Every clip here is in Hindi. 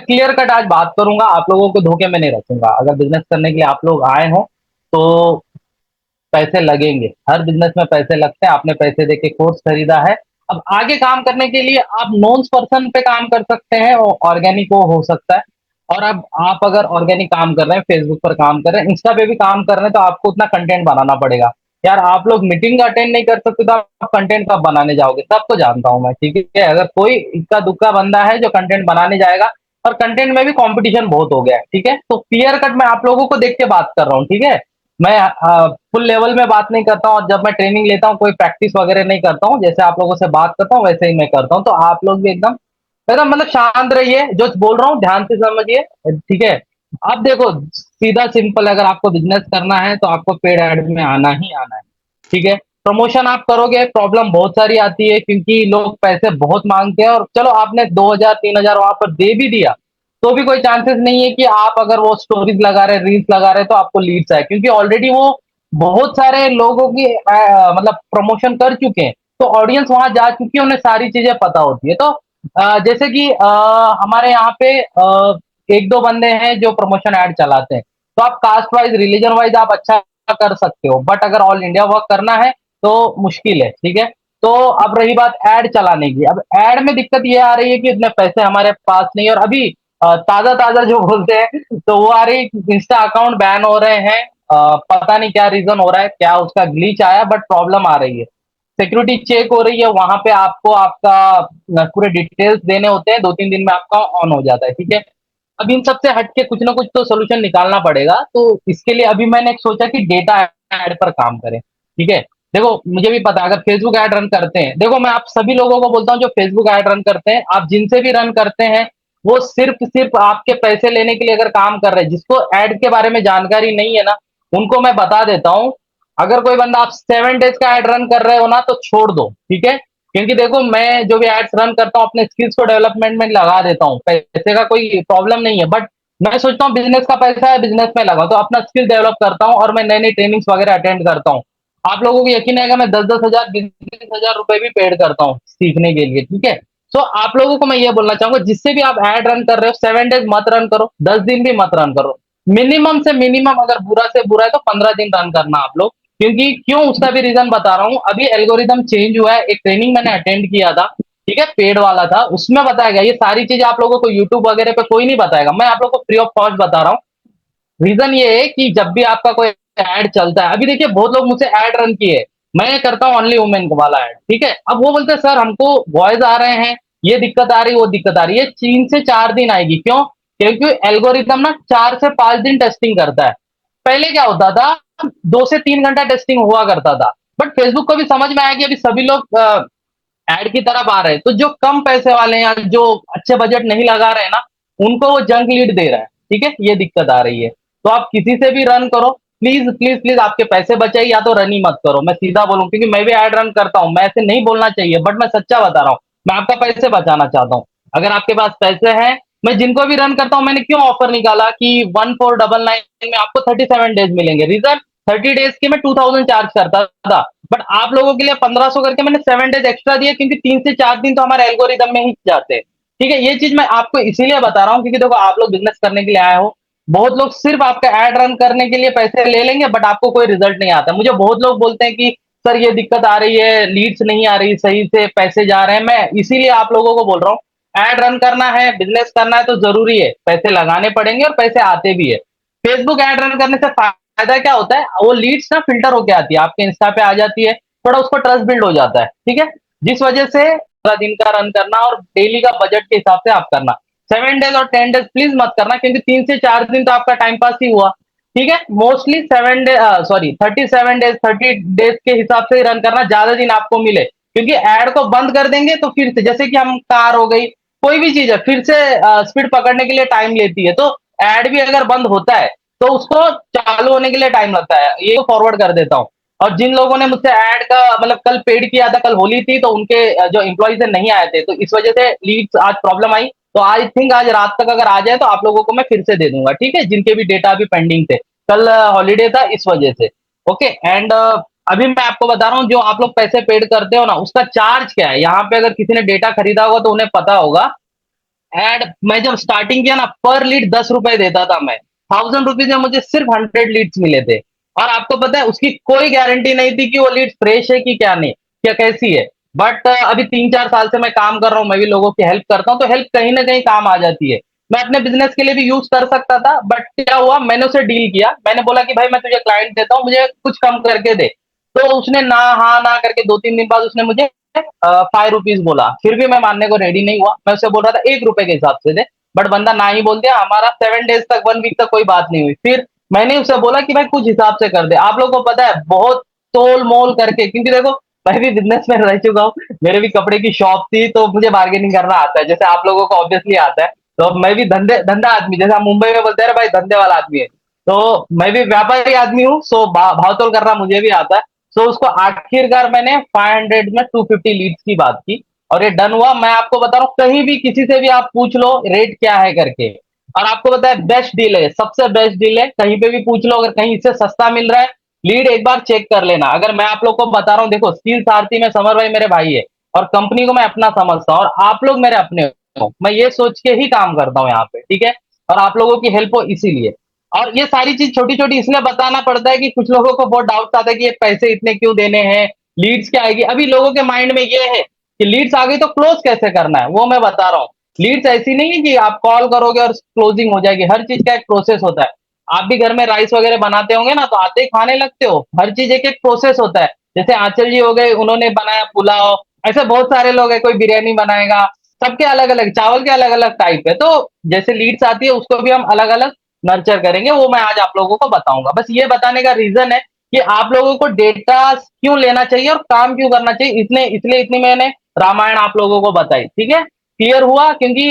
क्लियर कट आज बात करूंगा, आप लोगों को धोखे में नहीं रखूंगा। अगर बिजनेस करने के लिए आप लोग आए हो तो पैसे लगेंगे, हर बिजनेस में पैसे लगते हैं। आपने पैसे देके कोर्स खरीदा है, अब आगे काम करने के लिए आप नॉन पर्सन पे काम कर सकते हैं और ऑर्गेनिक वो हो सकता है। और अब आप अगर ऑर्गेनिक काम कर रहे हैं, फेसबुक पर काम कर रहे हैं, इंस्टा पे भी काम कर रहे हैं, तो आपको उतना कंटेंट बनाना पड़ेगा। यार आप लोग मीटिंग अटेंड नहीं कर सकते तो आप कंटेंट कब बनाने जाओगे? सबको जानता हूं मैं, ठीक है। अगर कोई इक्का दुक्का बंदा है जो कंटेंट बनाने जाएगा, और कंटेंट में भी कंपटीशन बहुत हो गया है, ठीक है। तो क्लियर कट मैं आप लोगों को देख के बात कर रहा हूँ, ठीक है। मैं फुल लेवल में बात नहीं करता हूँ, और जब मैं ट्रेनिंग लेता हूँ कोई प्रैक्टिस वगैरह नहीं करता हूँ, जैसे आप लोगों से बात करता हूँ वैसे ही मैं करता हूँ। तो आप लोग भी एकदम एकदम मतलब शांत रहिए, जो बोल रहा हूँ ध्यान से समझिए, ठीक है। अब देखो, सीधा सिंपल, अगर आपको बिजनेस करना है तो आपको पेड एड में आना ही आना है, ठीक है। प्रमोशन आप करोगे, प्रॉब्लम बहुत सारी आती है, क्योंकि लोग पैसे बहुत मांगते हैं। और चलो आपने 2000 3000 वहां पर दे भी दिया, तो भी कोई चांसेस नहीं है कि आप अगर वो स्टोरीज लगा रहे, रील्स लगा रहे, तो आपको लीड्स आए, क्योंकि ऑलरेडी वो बहुत सारे लोगों की मतलब प्रमोशन कर चुके हैं। तो ऑडियंस वहां जा चुकी है, उन्हें सारी चीजें पता होती है। तो जैसे कि हमारे यहाँ पे एक दो बंदे हैं जो प्रमोशन ऐड चलाते हैं। तो आप कास्ट वाइज, रिलीजन वाइज आप अच्छा कर सकते हो, बट अगर ऑल इंडिया वर्क करना है तो मुश्किल है, ठीक है। तो अब रही बात ऐड चलाने की, अब ऐड में दिक्कत ये आ रही है कि इतने पैसे हमारे पास नहीं। और अभी ताजा ताजा जो बोलते हैं, तो वो आ रही, इंस्टा अकाउंट बैन हो रहे हैं। पता नहीं क्या रीजन हो रहा है, क्या उसका ग्लिच आया, बट प्रॉब्लम आ रही है। सिक्योरिटी चेक हो रही है, वहां पे आपको आपका पूरे डिटेल्स देने होते हैं, 2 3 दिन में आपका ऑन हो जाता है, ठीक है। अब इन सब से हट के कुछ ना कुछ तो सोल्यूशन निकालना पड़ेगा। तो इसके लिए अभी मैंने एक सोचा कि डेटा ऐड पर काम करें, ठीक है। देखो मुझे भी पता है, अगर फेसबुक ऐड रन करते हैं, देखो मैं आप सभी लोगों को बोलता हूँ जो फेसबुक ऐड रन करते हैं, आप जिनसे भी रन करते हैं, वो सिर्फ सिर्फ आपके पैसे लेने के लिए अगर काम कर रहे हैं। जिसको ऐड के बारे में जानकारी नहीं है ना, उनको मैं बता देता हूँ, अगर कोई बंदा आप 7 डेज का ऐड रन कर रहे हो ना, तो छोड़ दो, ठीक है। क्योंकि देखो मैं जो भी एड्स रन करता हूँ अपने स्किल्स को डेवलपमेंट में लगा देता हूँ, पैसे का कोई प्रॉब्लम नहीं है। बट मैं सोचता हूँ बिजनेस का पैसा है, बिजनेस में लगा, तो अपना स्किल डेवलप करता हूँ, और मैं नई नई ट्रेनिंग्स वगैरह अटेंड करता हूँ। आप लोगों को यकीन है कि मैं 10 10 हजार 20 20 हजार रुपए भी पेड करता हूँ सीखने के लिए, ठीक है। सो आप लोगों को मैं ये बोलना चाहूंगा, जिससे भी आप ऐड रन कर रहे हो, 7 डेज मत रन करो, 10 दिन भी मत रन करो। मिनिमम से मिनिमम, अगर बुरा से बुरा है तो 15 दिन रन करना आप लोग। क्योंकि क्यों, उसका भी रीजन बता रहा हूँ। अभी एल्गोरिदम चेंज हुआ है, एक ट्रेनिंग मैंने अटेंड किया था, ठीक है, पेड वाला था, उसमें बताया गया ये सारी चीजें आप लोगों को यूट्यूब वगैरह पे कोई नहीं बताएगा, मैं आप लोगों को फ्री ऑफ कॉस्ट बता रहा हूँ। रीजन ये है कि जब भी आपका कोई ऐड चलता है, अभी देखिए बहुत लोग मुझसे ऐड रन किए, मैं करता हूँ ओनली वुमेन वाला ऐड, ठीक है। अब वो बोलते हैं सर हमको वॉइस आ रहे हैं, ये दिक्कत आ रही, वो दिक्कत आ रही है। 3 से 4 दिन आएगी, क्यों? क्योंकि एल्गोरिदम ना 4 से 5 दिन टेस्टिंग करता है। पहले क्या होता था, 2 से 3 घंटा टेस्टिंग हुआ करता था। बट फेसबुक को भी समझ में आया कि अभी सभी लोग ऐड की तरफ आ रहे हैं, तो जो कम पैसे वाले हैं या जो अच्छे बजट नहीं लगा रहे हैं ना, उनको वो जंक लीड दे रहा है, ठीक है। ये दिक्कत आ रही है। तो आप किसी से भी रन करो, प्लीज प्लीज प्लीज, आपके पैसे बचाइए, या तो रन ही मत करो। मैं सीधा बोलूं, क्योंकि मैं भी ऐड रन करता हूं, मैं ऐसे नहीं बोलना चाहिए, बट मैं सच्चा बता रहा हूं। मैं आपका पैसे बचाना चाहता हूं। अगर आपके पास पैसे हैं, मैं जिनको भी रन करता हूं, मैंने क्यों ऑफर निकाला कि 1499 में आपको 37 डेज मिलेंगे। रीजन, 30 डेज के मैं 2000 चार्ज करता था, बट आप लोगों के लिए 1500 करके मैंने 7 डेज एक्स्ट्रा दिए, क्योंकि 3 से 4 दिन तो हमारे एल्गोरिदम में ही जाते हैं, ठीक है। ये चीज मैं आपको इसीलिए बता रहा हूँ, क्योंकि देखो आप लोग बिजनेस करने के लिए आए हो। बहुत लोग सिर्फ आपका एड रन करने के लिए पैसे ले लेंगे, बट आपको कोई रिजल्ट नहीं आता। मुझे बहुत लोग बोलते हैं कि सर ये दिक्कत आ रही है, लीड्स नहीं आ रही सही से, पैसे जा रहे हैं। मैं इसीलिए आप लोगों को बोल रहा हूँ, एड रन करना है, बिजनेस करना है तो जरूरी है, पैसे लगाने पड़ेंगे और पैसे आते भी है। फेसबुक ऐड रन करने से फायदा क्या होता है, वो लीड्स ना फिल्टर होके आती है, आपके इंस्टा पे आ जाती है, थोड़ा उसको ट्रस्ट बिल्ड हो जाता है, ठीक है। जिस वजह से पूरा दिन का रन करना और डेली का बजट के हिसाब से आप करना। 7 डेज और 10 डेज प्लीज मत करना, क्योंकि 3 से 4 दिन तो आपका टाइम पास ही हुआ, ठीक है। Mostly 7 day, sorry 37 days, 30 days के हिसाब से ही रन करना, ज्यादा दिन आपको मिले। क्योंकि एड को बंद कर देंगे तो फिर से, जैसे कि हम कार हो गई, कोई भी चीज है, फिर से स्पीड पकड़ने के लिए टाइम लेती है। तो एड भी अगर बंद होता है तो उसको चालू होने के लिए टाइम लगता है। ये फॉरवर्ड कर देता हूँ। और जिन लोगों ने मुझसे ऐड का मतलब कल पेड किया था, कल होली थी, तो उनके जो एम्प्लॉइज नहीं आए थे, तो इस वजह से लीड्स आज प्रॉब्लम आई। तो आई थिंक आज रात तक अगर आ जाए तो आप लोगों को मैं फिर से दे दूंगा, ठीक है, जिनके भी डेटा अभी पेंडिंग थे। कल हॉलीडे था इस वजह से। ओके, एंड अभी मैं आपको बता रहा हूँ, जो आप लोग पैसे पेड करते हो ना, उसका चार्ज क्या है। यहाँ पे अगर किसी ने डेटा खरीदा होगा तो उन्हें पता होगा, एड मैं जब स्टार्टिंग किया ना, पर लीड 10 रुपए देता था मैं। 1000 रुपीज में मुझे सिर्फ 100 लीड्स मिले थे। और आपको पता है उसकी कोई गारंटी नहीं थी कि वो लीड फ्रेश है कि क्या नहीं, क्या कैसी है। बट अभी 3-4 साल से मैं काम कर रहा हूँ, मैं भी लोगों की हेल्प करता हूँ, तो हेल्प कहीं ना कहीं काम आ जाती है। मैं अपने बिजनेस के लिए भी यूज कर सकता था, बट क्या हुआ, मैंने उसे डील किया, मैंने बोला कि भाई मैं तुझे क्लाइंट देता हूँ, मुझे कुछ कम करके दे। तो उसने ना हाँ ना करके 2-3 दिन बाद उसने मुझे 5 रुपीज बोला। फिर भी मैं मानने को रेडी नहीं हुआ, मैं उसे बोल रहा था 1 रुपए के हिसाब से दे। बट बंदा ना ही बोल दिया। हमारा 7 डेज तक, 1 वीक तक कोई बात नहीं हुई। फिर मैंने उसे बोला कि भाई कुछ हिसाब से कर दे। आप लोगों को पता है बहुत तोल मोल करके, क्योंकि देखो मैं भी बिजनेस में रह चुका हूँ, मेरे भी कपड़े की शॉप थी, तो मुझे बार्गेनिंग करना आता है, जैसे आप लोगों को ऑब्वियसली आता है। तो मैं भी धंधा आदमी, जैसे हम मुंबई में बोलते हैं "अरे भाई धंधे वाला आदमी है", तो मैं भी व्यापारी आदमी हूँ, सो भाव तोल करना मुझे भी आता है। सो उसको आखिरकार मैंने 500 में 250 लीड्स की बात की, और ये डन हुआ। मैं आपको बता रहा हूँ, कहीं भी किसी से भी आप पूछ लो रेट क्या है करके, और आपको पता है बेस्ट डील है, सबसे बेस्ट डील है, कहीं पे भी पूछ लो, अगर कहीं इससे सस्ता मिल रहा है, लीड एक बार चेक कर लेना। अगर मैं आप लोग को बता रहा हूँ, देखो स्किल सारथी में समर भाई मेरे भाई है, और कंपनी को मैं अपना समझता हूँ, और आप लोग मेरे अपने हो, मैं ये सोच के ही काम करता हूँ यहाँ पे, ठीक है। और आप लोगों की हेल्प हो इसीलिए। और ये सारी चीज छोटी छोटी इसलिए बताना पड़ता है कि कुछ लोगों को बहुत डाउट आता है कि ये पैसे इतने क्यों देने हैं, लीड्स क्या आएगी। अभी लोगों के माइंड में ये है कि लीड्स आ गई तो क्लोज कैसे करना है, वो मैं बता रहा हूँ। लीड्स ऐसी नहीं है कि आप कॉल करोगे और क्लोजिंग हो जाएगी, हर चीज का एक प्रोसेस होता है। आप भी घर में राइस वगैरह बनाते होंगे ना, तो आते ही खाने लगते हो, हर चीज एक एक प्रोसेस होता है। जैसे आंचल जी हो गए, उन्होंने बनाया पुलाव, ऐसे बहुत सारे लोग हैं, कोई बिरयानी बनाएगा, सबके अलग अलग चावल के अलग अलग टाइप है। तो जैसे लीड्स आती है उसको भी हम अलग अलग नर्चर करेंगे, वो मैं आज आप लोगों को बताऊंगा। बस ये बताने का रीजन है कि आप लोगों को डेटा क्यों लेना चाहिए और काम क्यों करना चाहिए, इतने इसलिए इतनी मैंने रामायण आप लोगों को बताई, ठीक है। क्लियर हुआ? क्योंकि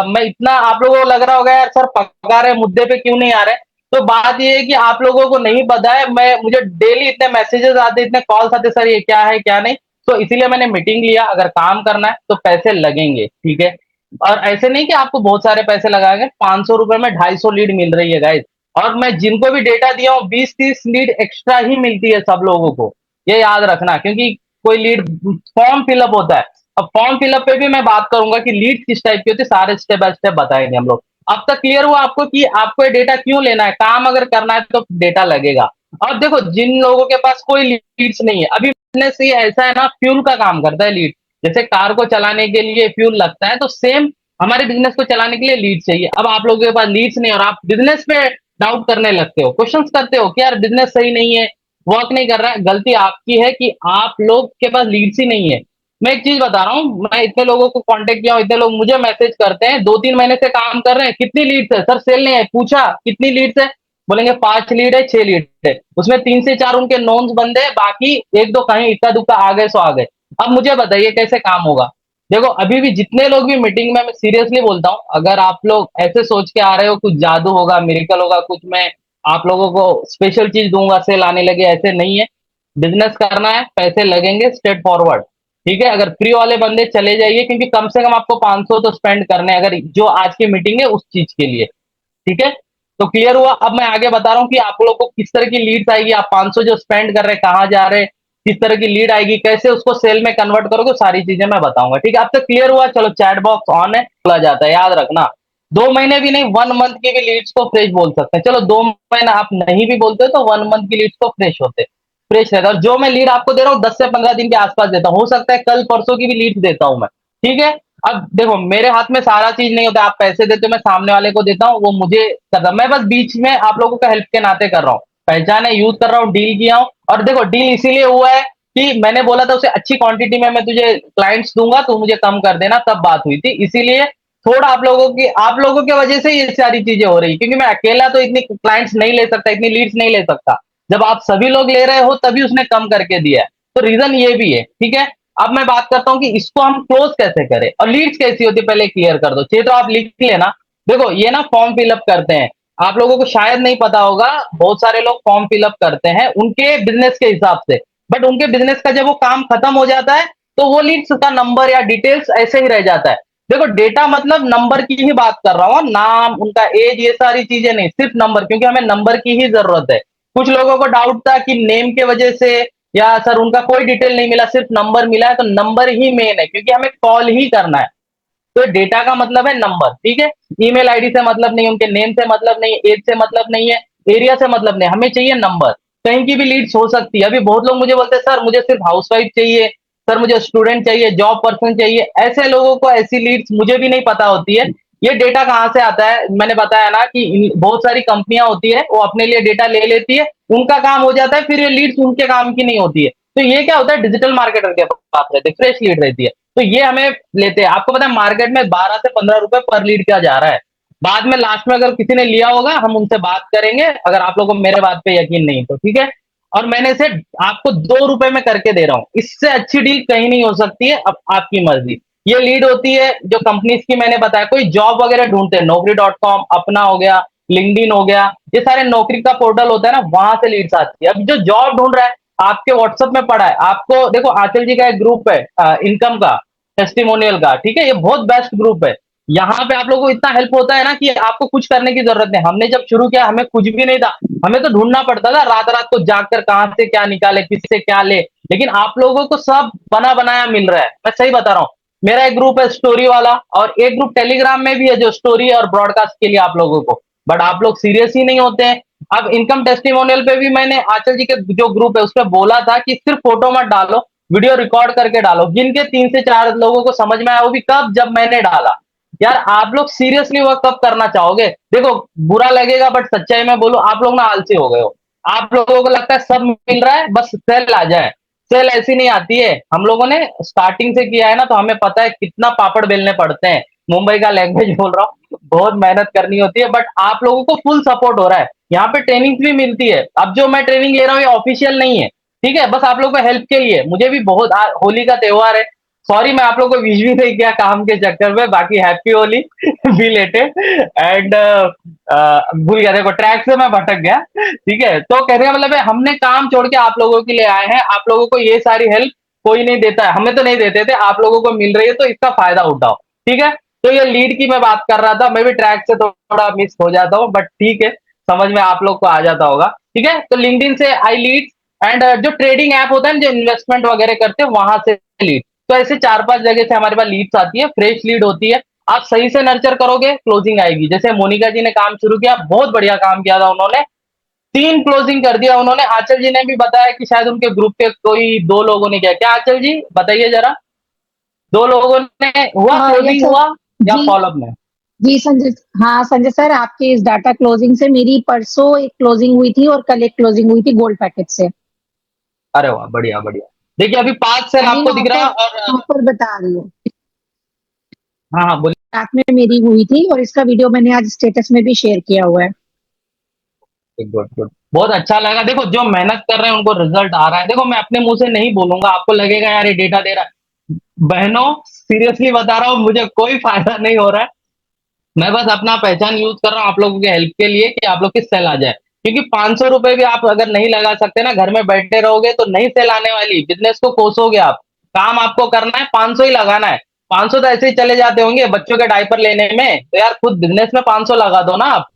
मैं इतना, आप लोगों को लग रहा होगा यार सर पका रहे मुद्दे पे क्यों नहीं आ रहे। तो बात ये है कि आप लोगों को नहीं पता है, मैं मुझे डेली इतने मैसेजेस आते, इतने कॉल्स आते, सर ये क्या है क्या नहीं। तो इसीलिए मैंने मीटिंग लिया, अगर काम करना है तो पैसे लगेंगे, ठीक है। और ऐसे नहीं कि आपको बहुत सारे पैसे लगाएंगे, 500 रुपए में 250 लीड मिल रही है गाइस। और मैं जिनको भी डेटा दिया हूँ 20-30 लीड एक्स्ट्रा ही मिलती है सब लोगों को, ये याद रखना। क्योंकि कोई लीड, फॉर्म फिलअप होता है, अब फॉर्म फिलअप पे भी मैं बात करूंगा कि लीड किस टाइप की होती है, सारे स्टेप बाय स्टेप बताएंगे हम लोग। अब तक क्लियर हुआ आपको कि आपको ये डेटा क्यों लेना है, काम अगर करना है तो डेटा लगेगा। और देखो जिन लोगों के पास कोई लीड्स नहीं है, अभी बिजनेस ये ऐसा है ना, फ्यूल का काम करता है लीड। जैसे कार को चलाने के लिए फ्यूल लगता है, तो सेम हमारे बिजनेस को चलाने के लिए लीड चाहिए। अब आप लोगों के पास लीड्स नहीं और आप बिजनेस पे डाउट करने लगते हो, क्वेश्चंस करते हो कि यार बिजनेस सही नहीं है, वर्क नहीं कर रहा है। गलती आपकी है कि आप लोग के पास लीड्स ही नहीं है। मैं एक चीज बता रहा हूँ, मैं इतने लोगों को कांटेक्ट किया हूँ, इतने लोग मुझे मैसेज करते हैं, 2-3 महीने से काम कर रहे हैं, कितनी लीड्स है सर, सेल नहीं है, पूछा कितनी लीड्स है, बोलेंगे 5 लीड है, 6 लीड है, उसमें 3 से 4 उनके नॉन्स बंदे हैं, बाकी एक दो कहीं इक्का दुक्का आ गए सो आ गए। अब मुझे बताइए कैसे काम होगा। देखो अभी भी जितने लोग भी मीटिंग में, मैं सीरियसली बोलता हूँ, अगर आप लोग ऐसे सोच के आ रहे हो कुछ जादू होगा, मिरेकल होगा, कुछ मैं आप लोगों को स्पेशल चीज दूंगा सेल आने लगे, ऐसे नहीं है। बिजनेस करना है, पैसे लगेंगे, स्ट्रेट फॉरवर्ड, ठीक है। अगर फ्री वाले बंदे चले जाइए, क्योंकि कम से कम आपको 500 तो स्पेंड करने हैं, अगर जो आज की मीटिंग है उस चीज के लिए, ठीक है। तो क्लियर हुआ? अब मैं आगे बता रहा हूँ कि आप लोग को किस तरह की लीड्स आएगी, आप 500 जो स्पेंड कर रहे हैं कहाँ जा रहे हैं, किस तरह की लीड आएगी, कैसे उसको सेल में कन्वर्ट करोगे, सारी चीजें मैं बताऊंगा, ठीक है। अब तक क्लियर हुआ? चलो चैट बॉक्स ऑन है, बोला जाता है, याद रखना। 2 महीने भी नहीं, 1 मंथ की भी लीड्स को फ्रेश बोल सकते हैं। चलो 2 महीना आप नहीं भी बोलते तो 1 मंथ की लीड्स को फ्रेश होते, फ्रेश रहता है। और जो मैं लीड आपको दे रहा हूँ 10 से 15 दिन के आसपास देता हूँ, हो सकता है कल परसों की भी लीड देता हूँ मैं, ठीक है। अब देखो मेरे हाथ में सारा चीज नहीं होता, आप पैसे देते हो, मैं सामने वाले को देता हूँ, वो मुझे करता, मैं बस बीच में आप लोगों का हेल्प के नाते कर रहा हूँ, पहचान है, यूज कर रहा हूँ, डील किया हूँ। और देखो डील इसीलिए हुआ है कि मैंने बोला था उसे अच्छी क्वांटिटी में मैं तुझे क्लाइंट्स दूंगा, तो मुझे कम कर देना, तब बात हुई थी। इसीलिए थोड़ा आप लोगों की वजह से ये सारी चीजें हो रही, क्योंकि मैं अकेला तो इतनी क्लाइंट्स नहीं ले सकता, इतनी लीड्स नहीं ले सकता। जब आप सभी लोग ले रहे हो तभी उसने कम करके दिया है, तो रीजन ये भी है, ठीक है। अब मैं बात करता हूं कि इसको हम क्लोज कैसे करें और लीड्स कैसी होती है, पहले क्लियर कर दो, चाहिए तो आप लिख लेना। देखो ये ना फॉर्म फिलअप करते हैं, आप लोगों को शायद नहीं पता होगा, बहुत सारे लोग फॉर्म फिलअप करते हैं उनके बिजनेस के हिसाब से, बट उनके बिजनेस का जब वो काम खत्म हो जाता है तो वो लीड्स का नंबर या डिटेल्स ऐसे ही रह जाता है। देखो डेटा मतलब नंबर की ही बात कर रहा हूं, नाम, उनका एज, ये सारी चीजें नहीं, सिर्फ नंबर, क्योंकि हमें नंबर की ही जरूरत है। कुछ लोगों को डाउट था कि नेम के वजह से, या सर उनका कोई डिटेल नहीं मिला, सिर्फ नंबर मिला है, तो नंबर ही मेन है, क्योंकि हमें कॉल ही करना है। तो डेटा का मतलब है नंबर, ठीक है। ईमेल आईडी से मतलब नहीं, उनके नेम से मतलब नहीं, एज से मतलब नहीं है, एरिया से मतलब नहीं, हमें चाहिए नंबर। कहीं की भी लीड्स हो सकती है। अभी बहुत लोग मुझे बोलते हैं सर मुझे सिर्फ हाउसवाइफ चाहिए, सर मुझे स्टूडेंट चाहिए, जॉब पर्सन चाहिए। ऐसे लोगों को ऐसी लीड्स मुझे भी नहीं पता होती है। ये डेटा कहाँ से आता है, मैंने बताया ना कि बहुत सारी कंपनियां होती है, वो अपने लिए डेटा ले लेती है, उनका काम हो जाता है, फिर ये लीड्स उनके काम की नहीं होती है। तो ये क्या होता है, डिजिटल मार्केटर के पास रहते, फ्रेश लीड रहती है, तो ये हमें लेते हैं। आपको पता है मार्केट में 12 से 15 रुपए पर लीड किया जा रहा है। बाद में लास्ट में अगर किसी ने लिया होगा हम उनसे बात करेंगे, अगर आप लोगों को मेरे बात पे यकीन नहीं तो, ठीक है। और मैंने इसे आपको 2 रुपए में करके दे रहा हूं, इससे अच्छी डील कहीं नहीं हो सकती है। अब आपकी मर्जी। ये लीड होती है जो कंपनीज की, मैंने बताया कोई जॉब वगैरह ढूंढते हैं, नौकरी.com, अपना हो गया, लिंक्डइन हो गया, ये सारे नौकरी का पोर्टल होता है ना, वहां से लीड्स आती है। अब जो जॉब ढूंढ रहा है, आपके व्हाट्सएप में पड़ा है, आपको देखो आंचल जी का एक ग्रुप है इनकम का, टेस्टिमोनियल का, ठीक है, ये बहुत बेस्ट ग्रुप है। यहाँ पे आप लोगों को इतना हेल्प होता है ना कि आपको कुछ करने की जरूरत नहीं। हमने जब शुरू किया हमें कुछ भी नहीं था, हमें तो ढूंढना पड़ता था रात रात को जाग कर, कहां से क्या निकाले, किससे क्या ले। लेकिन आप लोगों को सब बना बनाया मिल रहा है, मैं सही बता रहा हूँ। मेरा एक ग्रुप है स्टोरी वाला, और एक ग्रुप टेलीग्राम में भी है जो स्टोरी और ब्रॉडकास्ट के लिए आप लोगों को, बट आप लोग सीरियस ही नहीं होते हैं। अब इनकम टेस्टिमोनियल पे भी मैंने आंचल जी के जो ग्रुप है उसपे बोला था कि सिर्फ फोटो मत डालो, वीडियो रिकॉर्ड करके डालो। जिनके 3 से 4 लोगों को समझ में आया वो भी कब, जब मैंने डाला। यार आप लोग सीरियसली वर्क कब करना चाहोगे? देखो बुरा लगेगा बट सच्चाई में बोलो, आप लोग ना आलसी हो गए हो। आप लोगों को लगता है सब मिल रहा है, बस सेल आ जाए। सेल ऐसी नहीं आती है। हम लोगों ने स्टार्टिंग से किया है ना, तो हमें पता है कितना पापड़ बेलने पड़ते हैं। मुंबई का लैंग्वेज बोल रहा हूँ, बहुत मेहनत करनी होती है, बट आप लोगों को फुल सपोर्ट हो रहा है। यहाँ पे ट्रेनिंग भी मिलती है। अब जो मैं ट्रेनिंग ले रहा हूँ ये ऑफिशियल नहीं है, ठीक है, बस आप लोगों को हेल्प के लिए। मुझे भी बहुत होली का त्योहार है, सॉरी मैं आप लोगों को विश भी नहीं किया काम के चक्कर में, बाकी हैप्पी होली बिलेटेड। एंड भूल गया, देखो ट्रैक से मैं भटक गया, ठीक है। तो कहने का मतलब है हमने काम छोड़ के आप लोगों के लिए आए हैं। आप लोगों को ये सारी हेल्प कोई नहीं देता है, हमें तो नहीं देते थे, आप लोगों को मिल रही है तो इसका फायदा उठाओ, ठीक है। तो ये लीड की मैं बात कर रहा था, मैं भी ट्रैक से थोड़ा मिस हो जाता हूँ, बट ठीक है, समझ में आप लोग को आ जाता होगा, ठीक है। तो लिंक्डइन से आई लीड, एंड जो ट्रेडिंग ऐप होता है ना जो इन्वेस्टमेंट वगैरह करते हैं वहां से लीड। तो ऐसे 4-5 जगह से हमारे पास लीड्स आती है, फ्रेश लीड होती है। आप सही से नर्चर करोगे क्लोजिंग आएगी। जैसे मोनिका जी ने काम शुरू किया, बहुत बढ़िया काम किया था उन्होंने, 3 क्लोजिंग कर दिया उन्होंने। आंचल जी ने भी बताया कि शायद उनके ग्रुप के कोई 2 लोगों ने किया, क्या आंचल जी बताइए जरा, 2 लोगों ने हुआ, यस क्लोजिंग सर। हुआ या जी। फॉलोअप में? जी संजय। हाँ संजय सर, आपकी इस डाटा क्लोजिंग से मेरी परसों एक क्लोजिंग हुई थी और कल एक क्लोजिंग हुई थी गोल्ड पैकेज से। अरे वाह, बढ़िया बढ़िया। देखिए अभी 5 सेल पेंडिंग आपको दिख रहा ऑफर, है, और ऑफर बता रही हूँ। हाँ हाँ बोलिए। रात में मेरी हुई थी और इसका वीडियो मैंने आज स्टेटस में भी शेयर किया हुआ है। गुड गुड, बहुत अच्छा लगा। देखो जो मेहनत कर रहे हैं उनको रिजल्ट आ रहा है। देखो मैं अपने मुंह से नहीं बोलूंगा, आपको लगेगा यार ये डेटा दे रहा है, बहनों सीरियसली बता रहा हूँ, मुझे कोई फायदा नहीं हो रहा है। मैं बस अपना पहचान यूज कर रहा हूँ आप लोगों के हेल्प के लिए कि आप लोग की सेल आ जाए। क्योंकि 500 रुपए भी आप अगर नहीं लगा सकते ना, घर में बैठे रहोगे तो नहीं सेल आने वाली, बिजनेस को कोसोगे आप। काम आपको करना है, 500 ही लगाना है। 500 तो ऐसे ही चले जाते होंगे बच्चों के डायपर लेने में, तो यार खुद बिजनेस में 500 लगा दो ना आप।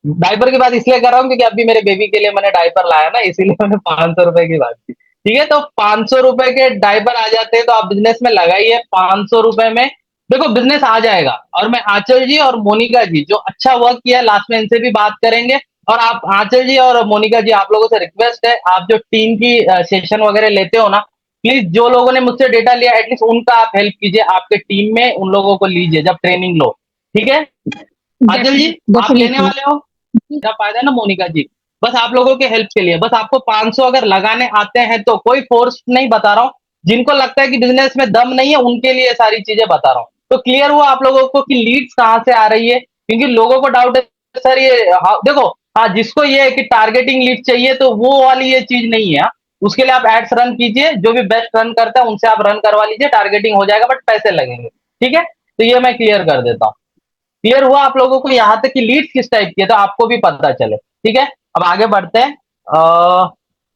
डायपर की बात इसलिए कर रहा हूँ क्योंकि अभी मेरे बेबी के लिए मैंने डायपर लाया ना, इसीलिए मैंने 500 रुपए की बात की, ठीक है। तो 500 रुपए के डायपर आ जाते हैं, तो आप बिजनेस में लगाइए 500 रुपए में। देखो बिजनेस आ जाएगा। और मैं आंचल जी और मोनिका जी जो अच्छा वर्क किया लास्ट में, इनसे भी बात करेंगे। और आप आंचल जी और मोनिका जी, आप लोगों से रिक्वेस्ट है, आप जो टीम की सेशन वगैरह लेते हो ना, प्लीज जो लोगों ने मुझसे डेटा लिया एटलीस्ट उनका आप हेल्प कीजिए, आपके टीम में उन लोगों को लीजिए जब ट्रेनिंग लो, ठीक है। आंचल जी आप लेने डेफिनेटली। वाले हो? मेरा फायदा है ना मोनिका जी, बस आप लोगों के हेल्प के लिए, बस आपको 500 अगर लगाने आते हैं तो, कोई फोर्स नहीं बता रहा हूँ। जिनको लगता है कि बिजनेस में दम नहीं है उनके लिए सारी चीजें बता रहा हूँ। तो क्लियर हुआ आप लोगों को कि लीड्स कहाँ से आ रही है? क्योंकि लोगों को डाउट है सर ये, हाँ, देखो, हाँ जिसको ये है कि टारगेटिंग लीड चाहिए तो वो वाली ये चीज नहीं है, हाँ। उसके लिए आप एड्स रन कीजिए, जो भी बेस्ट रन करता है उनसे आप रन करवा लीजिए, टारगेटिंग हो जाएगा बट पैसे लगेंगे, ठीक है। तो ये मैं क्लियर कर देता हूँ। क्लियर हुआ आप लोगों को यहाँ तक कि लीड्स किस टाइप की है, तो आपको भी पता चले, ठीक है। अब आगे बढ़ते हैं।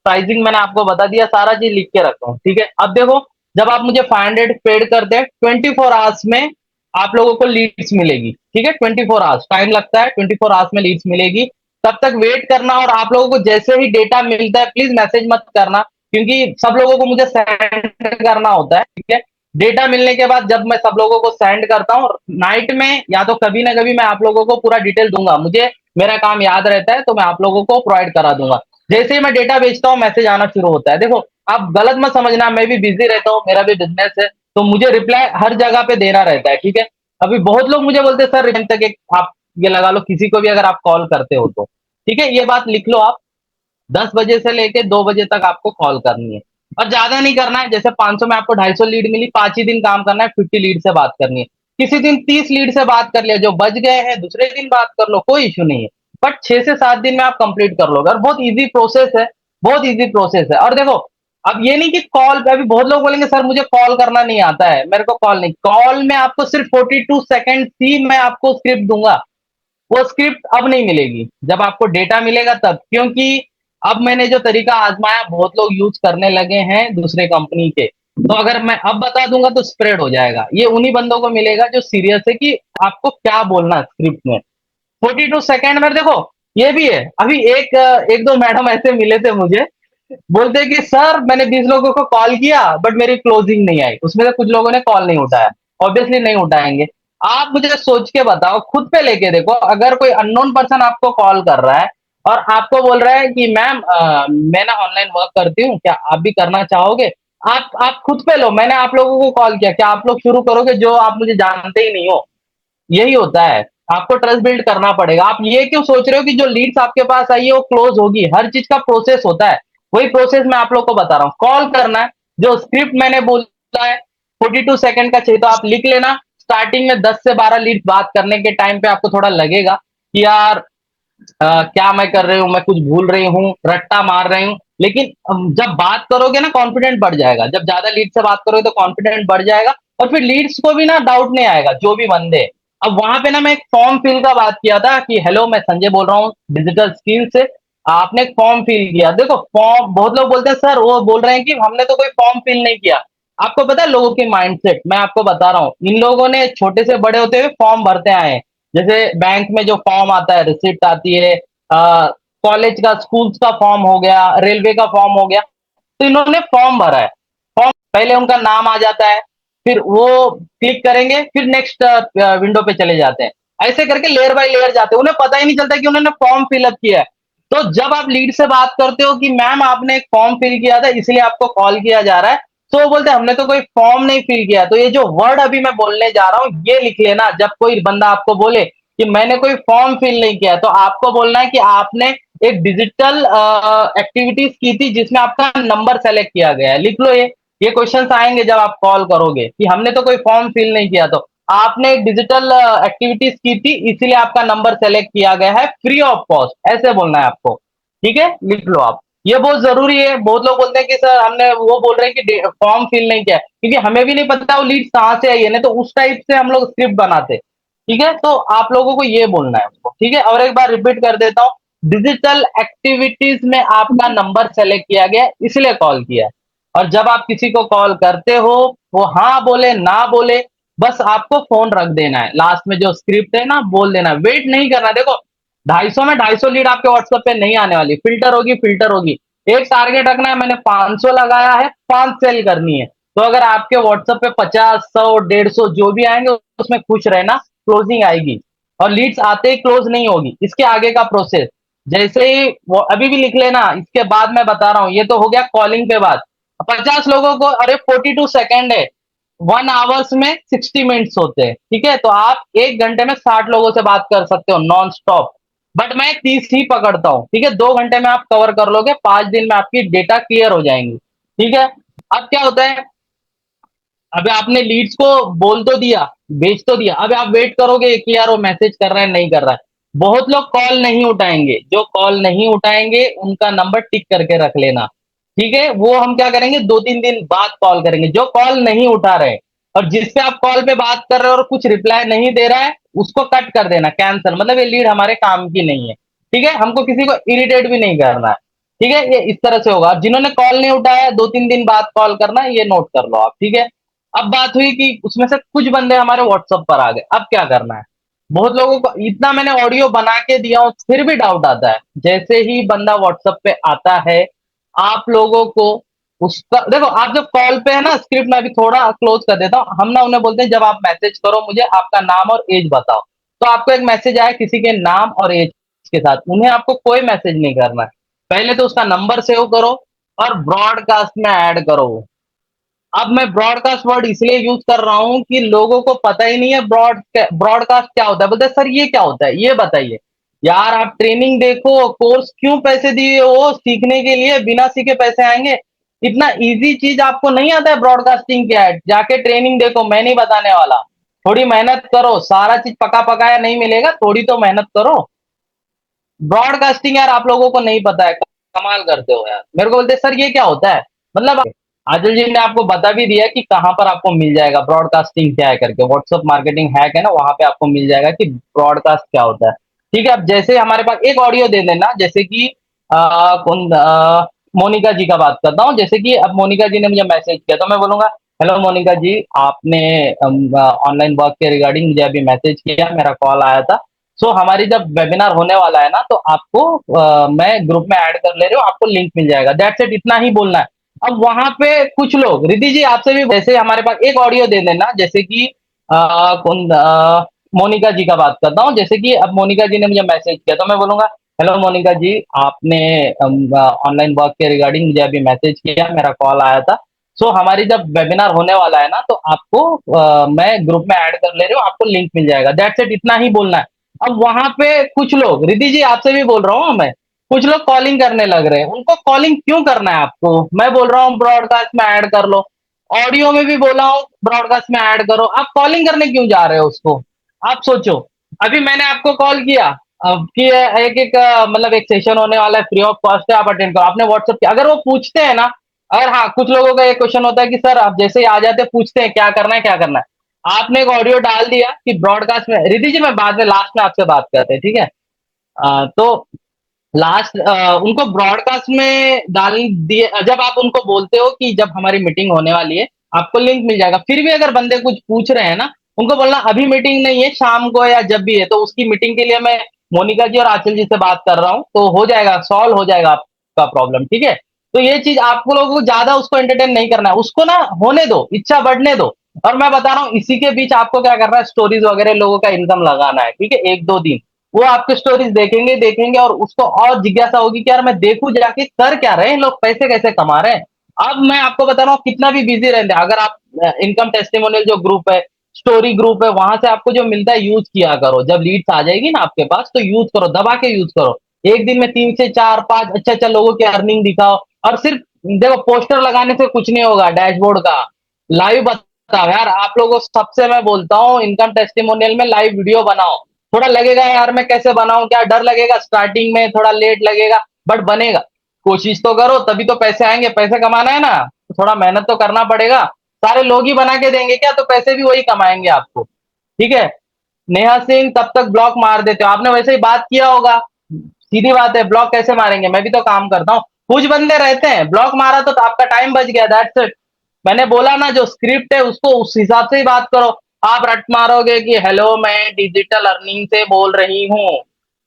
प्राइसिंग मैंने आपको बता दिया, सारा चीज लिख के रखा हूँ, ठीक है। अब देखो, जब आप मुझे 500 पेड करते हैं 24 आवर्स में आप लोगों को लीड्स मिलेगी, ठीक है। 24 आवर्स टाइम लगता है, 24 आवर्स में लीड्स मिलेगी। तब तक वेट करना, और आप लोगों को जैसे ही डेटा मिलता है प्लीज मैसेज मत करना, क्योंकि सब लोगों को मुझे सेंड करना होता है, ठीक है। डेटा मिलने के बाद जब मैं सब लोगों को सेंड करता हूँ नाइट में, या तो कभी ना कभी मैं आप लोगों को पूरा डिटेल दूंगा, मुझे मेरा काम याद रहता है तो मैं आप लोगों को प्रोवाइड करा दूंगा। जैसे ही मैं डेटा बेचता हूँ मैसेज आना शुरू होता है। देखो, आप गलत मत समझना, मैं भी बिजी रहता हूँ, मेरा भी बिजनेस है, तो मुझे रिप्लाई हर जगह पे देना रहता है, ठीक है। अभी बहुत लोग मुझे बोलते हैं सर तक एक आप ये लगा लो, किसी को भी अगर आप कॉल करते हो तो, ठीक है, ये बात लिख लो आप, 10 बजे से लेके 2 बजे तक आपको कॉल करनी है, और ज्यादा नहीं करना है। जैसे 500 में आपको 250 लीड मिली, 5 ही दिन काम करना है, 50 लीड से बात करनी है। किसी दिन 30 लीड से बात कर लिया, जो बच गए हैं दूसरे दिन बात कर लो, कोई इश्यू नहीं है। बट 6 से 7 दिन में आप कंप्लीट कर लोगे, और बहुत ईजी प्रोसेस है, बहुत ईजी प्रोसेस है। और देखो, अब ये नहीं कि कॉल पे, अभी बहुत लोग बोलेंगे सर मुझे कॉल करना नहीं आता है, मेरे को कॉल नहीं, कॉल में आपको सिर्फ 42 सेकंड ही मैं आपको स्क्रिप्ट दूंगा। वो स्क्रिप्ट अब नहीं मिलेगी, जब आपको डेटा मिलेगा तब, क्योंकि अब मैंने जो तरीका आजमाया बहुत लोग यूज करने लगे हैं दूसरे कंपनी के, तो अगर मैं अब बता दूंगा तो स्प्रेड हो जाएगा। ये उन्हीं बंदों को मिलेगा जो सीरियस है कि आपको क्या बोलना है स्क्रिप्ट में। 42 सेकंड में देखो, ये भी है। अभी एक दो मैडम ऐसे मिले थे मुझे, बोलते कि सर मैंने 20 लोगों को कॉल किया बट मेरी क्लोजिंग नहीं आई, उसमें से कुछ लोगों ने कॉल नहीं उठाया। ऑब्वियसली नहीं उठाएंगे। आप मुझे सोच के बताओ, खुद पे लेके देखो, अगर कोई अननोन पर्सन आपको कॉल कर रहा है और आपको बोल रहा है कि मैम मैं ना ऑनलाइन वर्क करती हूँ, क्या आप भी करना चाहोगे? आप खुद पे लो, मैंने आप लोगों को कॉल किया, क्या आप लोग शुरू करोगे जो आप मुझे जानते ही नहीं हो? यही होता है, आपको ट्रस्ट बिल्ड करना पड़ेगा। आप ये क्यों सोच रहे हो कि जो लीड्स आपके पास आई है वो क्लोज होगी? हर चीज का प्रोसेस होता है, वही प्रोसेस मैं आप लोग को बता रहा हूँ। कॉल करना है, जो स्क्रिप्ट मैंने बोला है 42 सेकंड का चाहिए तो आप लिख लेना। स्टार्टिंग में 10 से 12 लीड बात करने के टाइम पे आपको थोड़ा लगेगा कि यार क्या मैं कर रही हूँ, मैं कुछ भूल रही हूँ, रट्टा मार रही हूँ, लेकिन जब बात करोगे ना कॉन्फिडेंट बढ़ जाएगा। जब ज्यादा लीड से बात करोगे तो कॉन्फिडेंट बढ़ जाएगा, और फिर लीड्स को भी ना डाउट नहीं आएगा, जो भी बंदे। अब वहां पे ना मैं एक फॉर्म फिल का बात किया था कि हेलो मैं संजय बोल रहा हूँ डिजिटल स्किल से, आपने एक फॉर्म फिल किया। देखो फॉर्म, बहुत लोग बोलते हैं सर, वो बोल रहे हैं कि हमने तो कोई फॉर्म फिल नहीं किया। आपको पता है लोगों की माइंडसेट, मैं आपको बता रहा हूँ, इन लोगों ने छोटे से बड़े होते हुए फॉर्म भरते आए हैं। जैसे बैंक में जो फॉर्म आता है, रिसिप्ट आती है, कॉलेज का स्कूल्स का फॉर्म हो गया, रेलवे का फॉर्म हो गया, तो इन्होंने फॉर्म भरा है। फॉर्म पहले उनका नाम आ जाता है, फिर वो क्लिक करेंगे, फिर नेक्स्ट विंडो पे चले जाते हैं। ऐसे करके लेयर बाय लेयर जाते हैं, उन्हें पता ही नहीं चलता कि उन्होंने फॉर्म फिलअप किया है। तो जब आप लीड से बात करते हो कि मैम आपने एक फॉर्म फिल किया था इसलिए आपको कॉल किया जा रहा है, तो वो बोलते हैं हमने तो कोई फॉर्म नहीं फिल किया। तो ये जो वर्ड अभी मैं बोलने जा रहा हूं ये लिख लेना, जब कोई बंदा आपको बोले कि मैंने कोई फॉर्म फिल नहीं किया, तो आपको बोलना है कि आपने एक डिजिटल एक्टिविटीज की थी जिसमें आपका नंबर सेलेक्ट किया गया है। लिख लो ये क्वेश्चंस आएंगे जब आप कॉल करोगे कि हमने तो कोई फॉर्म फिल नहीं किया, तो आपने एक डिजिटल एक्टिविटीज की थी इसीलिए आपका नंबर सेलेक्ट किया गया है फ्री ऑफ कॉस्ट, ऐसे बोलना है आपको। ठीक है, लिख लो आप, ये बहुत जरूरी है। बहुत लोग बोलते हैं कि सर हमने, वो बोल रहे हैं कि फॉर्म फिल नहीं किया है, क्योंकि हमें भी नहीं पता वो लीड कहाँ से आई है, नहीं तो उस टाइप से हम लोग स्क्रिप्ट बनाते। ठीक है, तो आप लोगों को ये बोलना है उसको। ठीक है, और एक बार रिपीट कर देता हूँ, डिजिटल एक्टिविटीज में आपका नंबर सेलेक्ट किया गया है, इसलिए कॉल किया है। और जब आप किसी को कॉल करते हो, वो हाँ बोले ना बोले, बस आपको फोन रख देना है, लास्ट में जो स्क्रिप्ट है ना बोल देना है, वेट नहीं करना। देखो 250 में 250 लीड आपके व्हाट्सएप पे नहीं आने वाली, फिल्टर होगी, फिल्टर होगी। एक टारगेट रखना है, मैंने 500 लगाया है, 5 सेल करनी है। तो अगर आपके व्हाट्सएप पे 50, 100, 150 जो भी आएंगे उसमें खुश रहना, क्लोजिंग आएगी। और लीड्स आते ही क्लोज नहीं होगी, इसके आगे का प्रोसेस जैसे ही वो अभी भी लिख लेना। इसके बाद मैं बता रहा हूँ, ये तो हो गया कॉलिंग के बाद। 50 लोगों को, अरे 42 सेकेंड है, 1 आवर्स में 60 मिनट्स होते हैं। ठीक है, तो आप 1 घंटे में 60 लोगों से बात कर सकते हो नॉन स्टॉप, बट मैं 30 ही पकड़ता हूँ। ठीक है, 2 घंटे में आप कवर कर लोगे, 5 दिन में आपकी डेटा क्लियर हो जाएंगी। ठीक है, अब क्या होता है, अब आपने लीड्स को बोल तो दिया, बेच तो दिया, अब आप वेट करोगे कि यार वो मैसेज कर रहा है नहीं कर रहा है। बहुत लोग कॉल नहीं उठाएंगे, जो कॉल नहीं उठाएंगे उनका नंबर टिक करके रख लेना। ठीक है, वो हम क्या करेंगे, 2-3 दिन बाद कॉल करेंगे। जो कॉल नहीं उठा रहे और जिस पे आप कॉल पे बात कर रहे हो और कुछ रिप्लाई नहीं दे रहा है, उसको कट कर देना, कैंसिल, मतलब ये लीड हमारे काम की नहीं है। ठीक है, हमको किसी को इरिटेट भी नहीं करना है। ठीक है, ये इस तरह से होगा। जिन्होंने कॉल नहीं उठाया 2-3 दिन बाद कॉल करना है, ये नोट कर लो आप। ठीक है, अब बात हुई कि उसमें से कुछ बंदे हमारे व्हाट्सएप पर आ गए, अब क्या करना है? बहुत लोगों को इतना मैंने ऑडियो बना के दिया हूं फिर भी डाउट आता है। जैसे ही बंदा व्हाट्सएप पे आता है, आप लोगों को उसका देखो, आप जब कॉल पे है ना, स्क्रिप्ट में अभी थोड़ा क्लोज कर देता हूँ, हम ना उन्हें बोलते हैं जब आप मैसेज करो मुझे आपका नाम और एज बताओ, तो आपको एक मैसेज आया किसी के नाम और एज के साथ, उन्हें आपको कोई मैसेज नहीं करना है। पहले तो उसका नंबर सेव करो और ब्रॉडकास्ट में ऐड करो। अब मैं ब्रॉडकास्ट वर्ड इसलिए यूज कर रहा हूँ कि लोगों को पता ही नहीं है ब्रॉडकास्ट क्या होता है। बोलते हैं, सर ये क्या होता है, ये बताइए। यार आप ट्रेनिंग देखो, कोर्स क्यों पैसे दिए हो सीखने के लिए, बिना सीखे पैसे आएंगे। इतना इजी चीज आपको नहीं आता है ब्रॉडकास्टिंग क्या है, जाके ट्रेनिंग देखो, मैं नहीं बताने वाला। थोड़ी मेहनत करो, सारा चीज पका पकाया नहीं मिलेगा, थोड़ी तो मेहनत करो। ब्रॉडकास्टिंग यार आप लोगों को नहीं पता है, कमाल करते हो यार। मेरे को बोलते सर ये क्या होता है, मतलब आदिल जी ने आपको बता भी दिया कि कहाँ पर आपको मिल जाएगा ब्रॉडकास्टिंग क्या है करके, व्हाट्सएप मार्केटिंग हैक है ना, वहां पे आपको मिल जाएगा कि ब्रॉडकास्ट क्या होता है। ठीक है, अब जैसे हमारे पास एक ऑडियो दे देना, जैसे कि मोनिका जी का बात करता हूँ। जैसे कि अब मोनिका जी ने मुझे मैसेज किया तो मैं बोलूंगा, हेलो मोनिका जी, आपने ऑनलाइन वर्क के रिगार्डिंग मुझे अभी मैसेज किया, मेरा कॉल आया था। सो हमारी जब वेबिनार होने वाला है ना, तो आपको मैं ग्रुप में ऐड कर ले रही हूँ, आपको लिंक मिल जाएगा, दैट्स इट, इतना ही बोलना है। अब वहां पे कुछ लोग, रिद्धि जी आपसे भी, जैसे हमारे पास एक ऑडियो दे देना, जैसे कि मोनिका जी का बात करता हूँ। जैसे कि अब मोनिका जी ने मुझे मैसेज किया तो मैं बोलूंगा, हेलो मोनिका जी, आपने ऑनलाइन वर्क के रिगार्डिंग मुझे अभी मैसेज किया, मेरा कॉल आया था। सो हमारी जब वेबिनार होने वाला है ना, तो आपको मैं ग्रुप में ऐड कर ले रही हूँ, आपको लिंक मिल जाएगा, दैट्स इट, इतना ही बोलना है। अब वहां पे कुछ लोग, रिद्धि जी आपसे भी बोल रहा हूँ मैं, कुछ लोग कॉलिंग करने लग रहे हैं। उनको कॉलिंग क्यों करना है आपको, मैं बोल रहा हूँ ब्रॉडकास्ट में ऐड कर लो, ऑडियो में भी बोला हूँ ब्रॉडकास्ट में ऐड करो, आप कॉलिंग करने क्यों जा रहे हो उसको। आप सोचो, अभी मैंने आपको कॉल किया, अब कि एक एक मतलब एक सेशन होने वाला है, फ्री ऑफ कॉस्ट है, आप अटेंड करो, आपने व्हाट्सएप किया, अगर वो पूछते हैं ना, अगर हाँ कुछ लोगों का एक क्वेश्चन होता है कि सर आप जैसे ही आ जाते पूछते हैं क्या करना है क्या करना है, आपने एक ऑडियो डाल दिया कि ब्रॉडकास्ट में, रिद्धि जी मैं बाद में लास्ट में आपसे बात करते हैं, ठीक है। तो लास्ट उनको ब्रॉडकास्ट में डाल दिए, जब आप उनको बोलते हो कि जब हमारी मीटिंग होने वाली है आपको लिंक मिल जाएगा, फिर भी अगर बंदे कुछ पूछ रहे हैं ना, उनको बोलना अभी मीटिंग नहीं है, शाम को या जब भी है, तो उसकी मीटिंग के लिए मैं मोनिका जी और आंचल जी से बात कर रहा हूँ, तो हो जाएगा, सॉल्व हो जाएगा आपका प्रॉब्लम, ठीक है। तो ये चीज आपको लोगों को ज्यादा उसको एंटरटेन नहीं करना है, उसको ना होने दो, इच्छा बढ़ने दो। और मैं बता रहा हूँ इसी के बीच आपको क्या करना है, स्टोरीज वगैरह लोगों का इनकम लगाना है, ठीक है, एक दो दिन वो आपके स्टोरीज देखेंगे देखेंगे और उसको और जिज्ञासा होगी कि यार मैं देखूं जाके कर क्या रहे हैं लोग, पैसे कैसे कमा रहे हैं। अब मैं आपको बता रहा हूँ कितना भी बिजी रहते हैं, अगर आप इनकम टेस्टिमोनियल जो ग्रुप है, स्टोरी ग्रुप है, वहां से आपको जो मिलता है यूज किया करो, जब लीड्स आ जाएगी ना आपके पास तो यूज करो, दबा के यूज करो। एक दिन में 3 से 4 5 अच्छा अच्छा लोगों की अर्निंग दिखाओ। और सिर्फ देखो, पोस्टर लगाने से कुछ नहीं होगा, डैशबोर्ड का लाइव बताओ यार, आप लोगों सबसे मैं बोलता हूँ इनकम टेस्टिमोनियल में लाइव वीडियो बनाओ। थोड़ा लगेगा यार मैं कैसे बनाऊं, क्या डर लगेगा स्टार्टिंग में, थोड़ा लेट लगेगा, बट बनेगा। कोशिश तो करो तभी तो पैसे आएंगे, पैसे कमाना है ना तो थोड़ा मेहनत तो करना पड़ेगा। सारे लोग ही बना के देंगे क्या, तो पैसे भी वही कमाएंगे आपको, ठीक है। नेहा सिंह तब तक ब्लॉक मार देते हो, आपने वैसे ही बात किया होगा, सीधी बात है, ब्लॉक कैसे मारेंगे, मैं भी तो काम करता हूँ। कुछ बंदे रहते हैं, ब्लॉक मारा तो आपका टाइम बच गया, दैट्स इट। मैंने बोला ना जो स्क्रिप्ट है उसको उस हिसाब से ही बात करो। आप रट मारोगे कि हेलो मैं डिजिटल अर्निंग से बोल रही हूँ,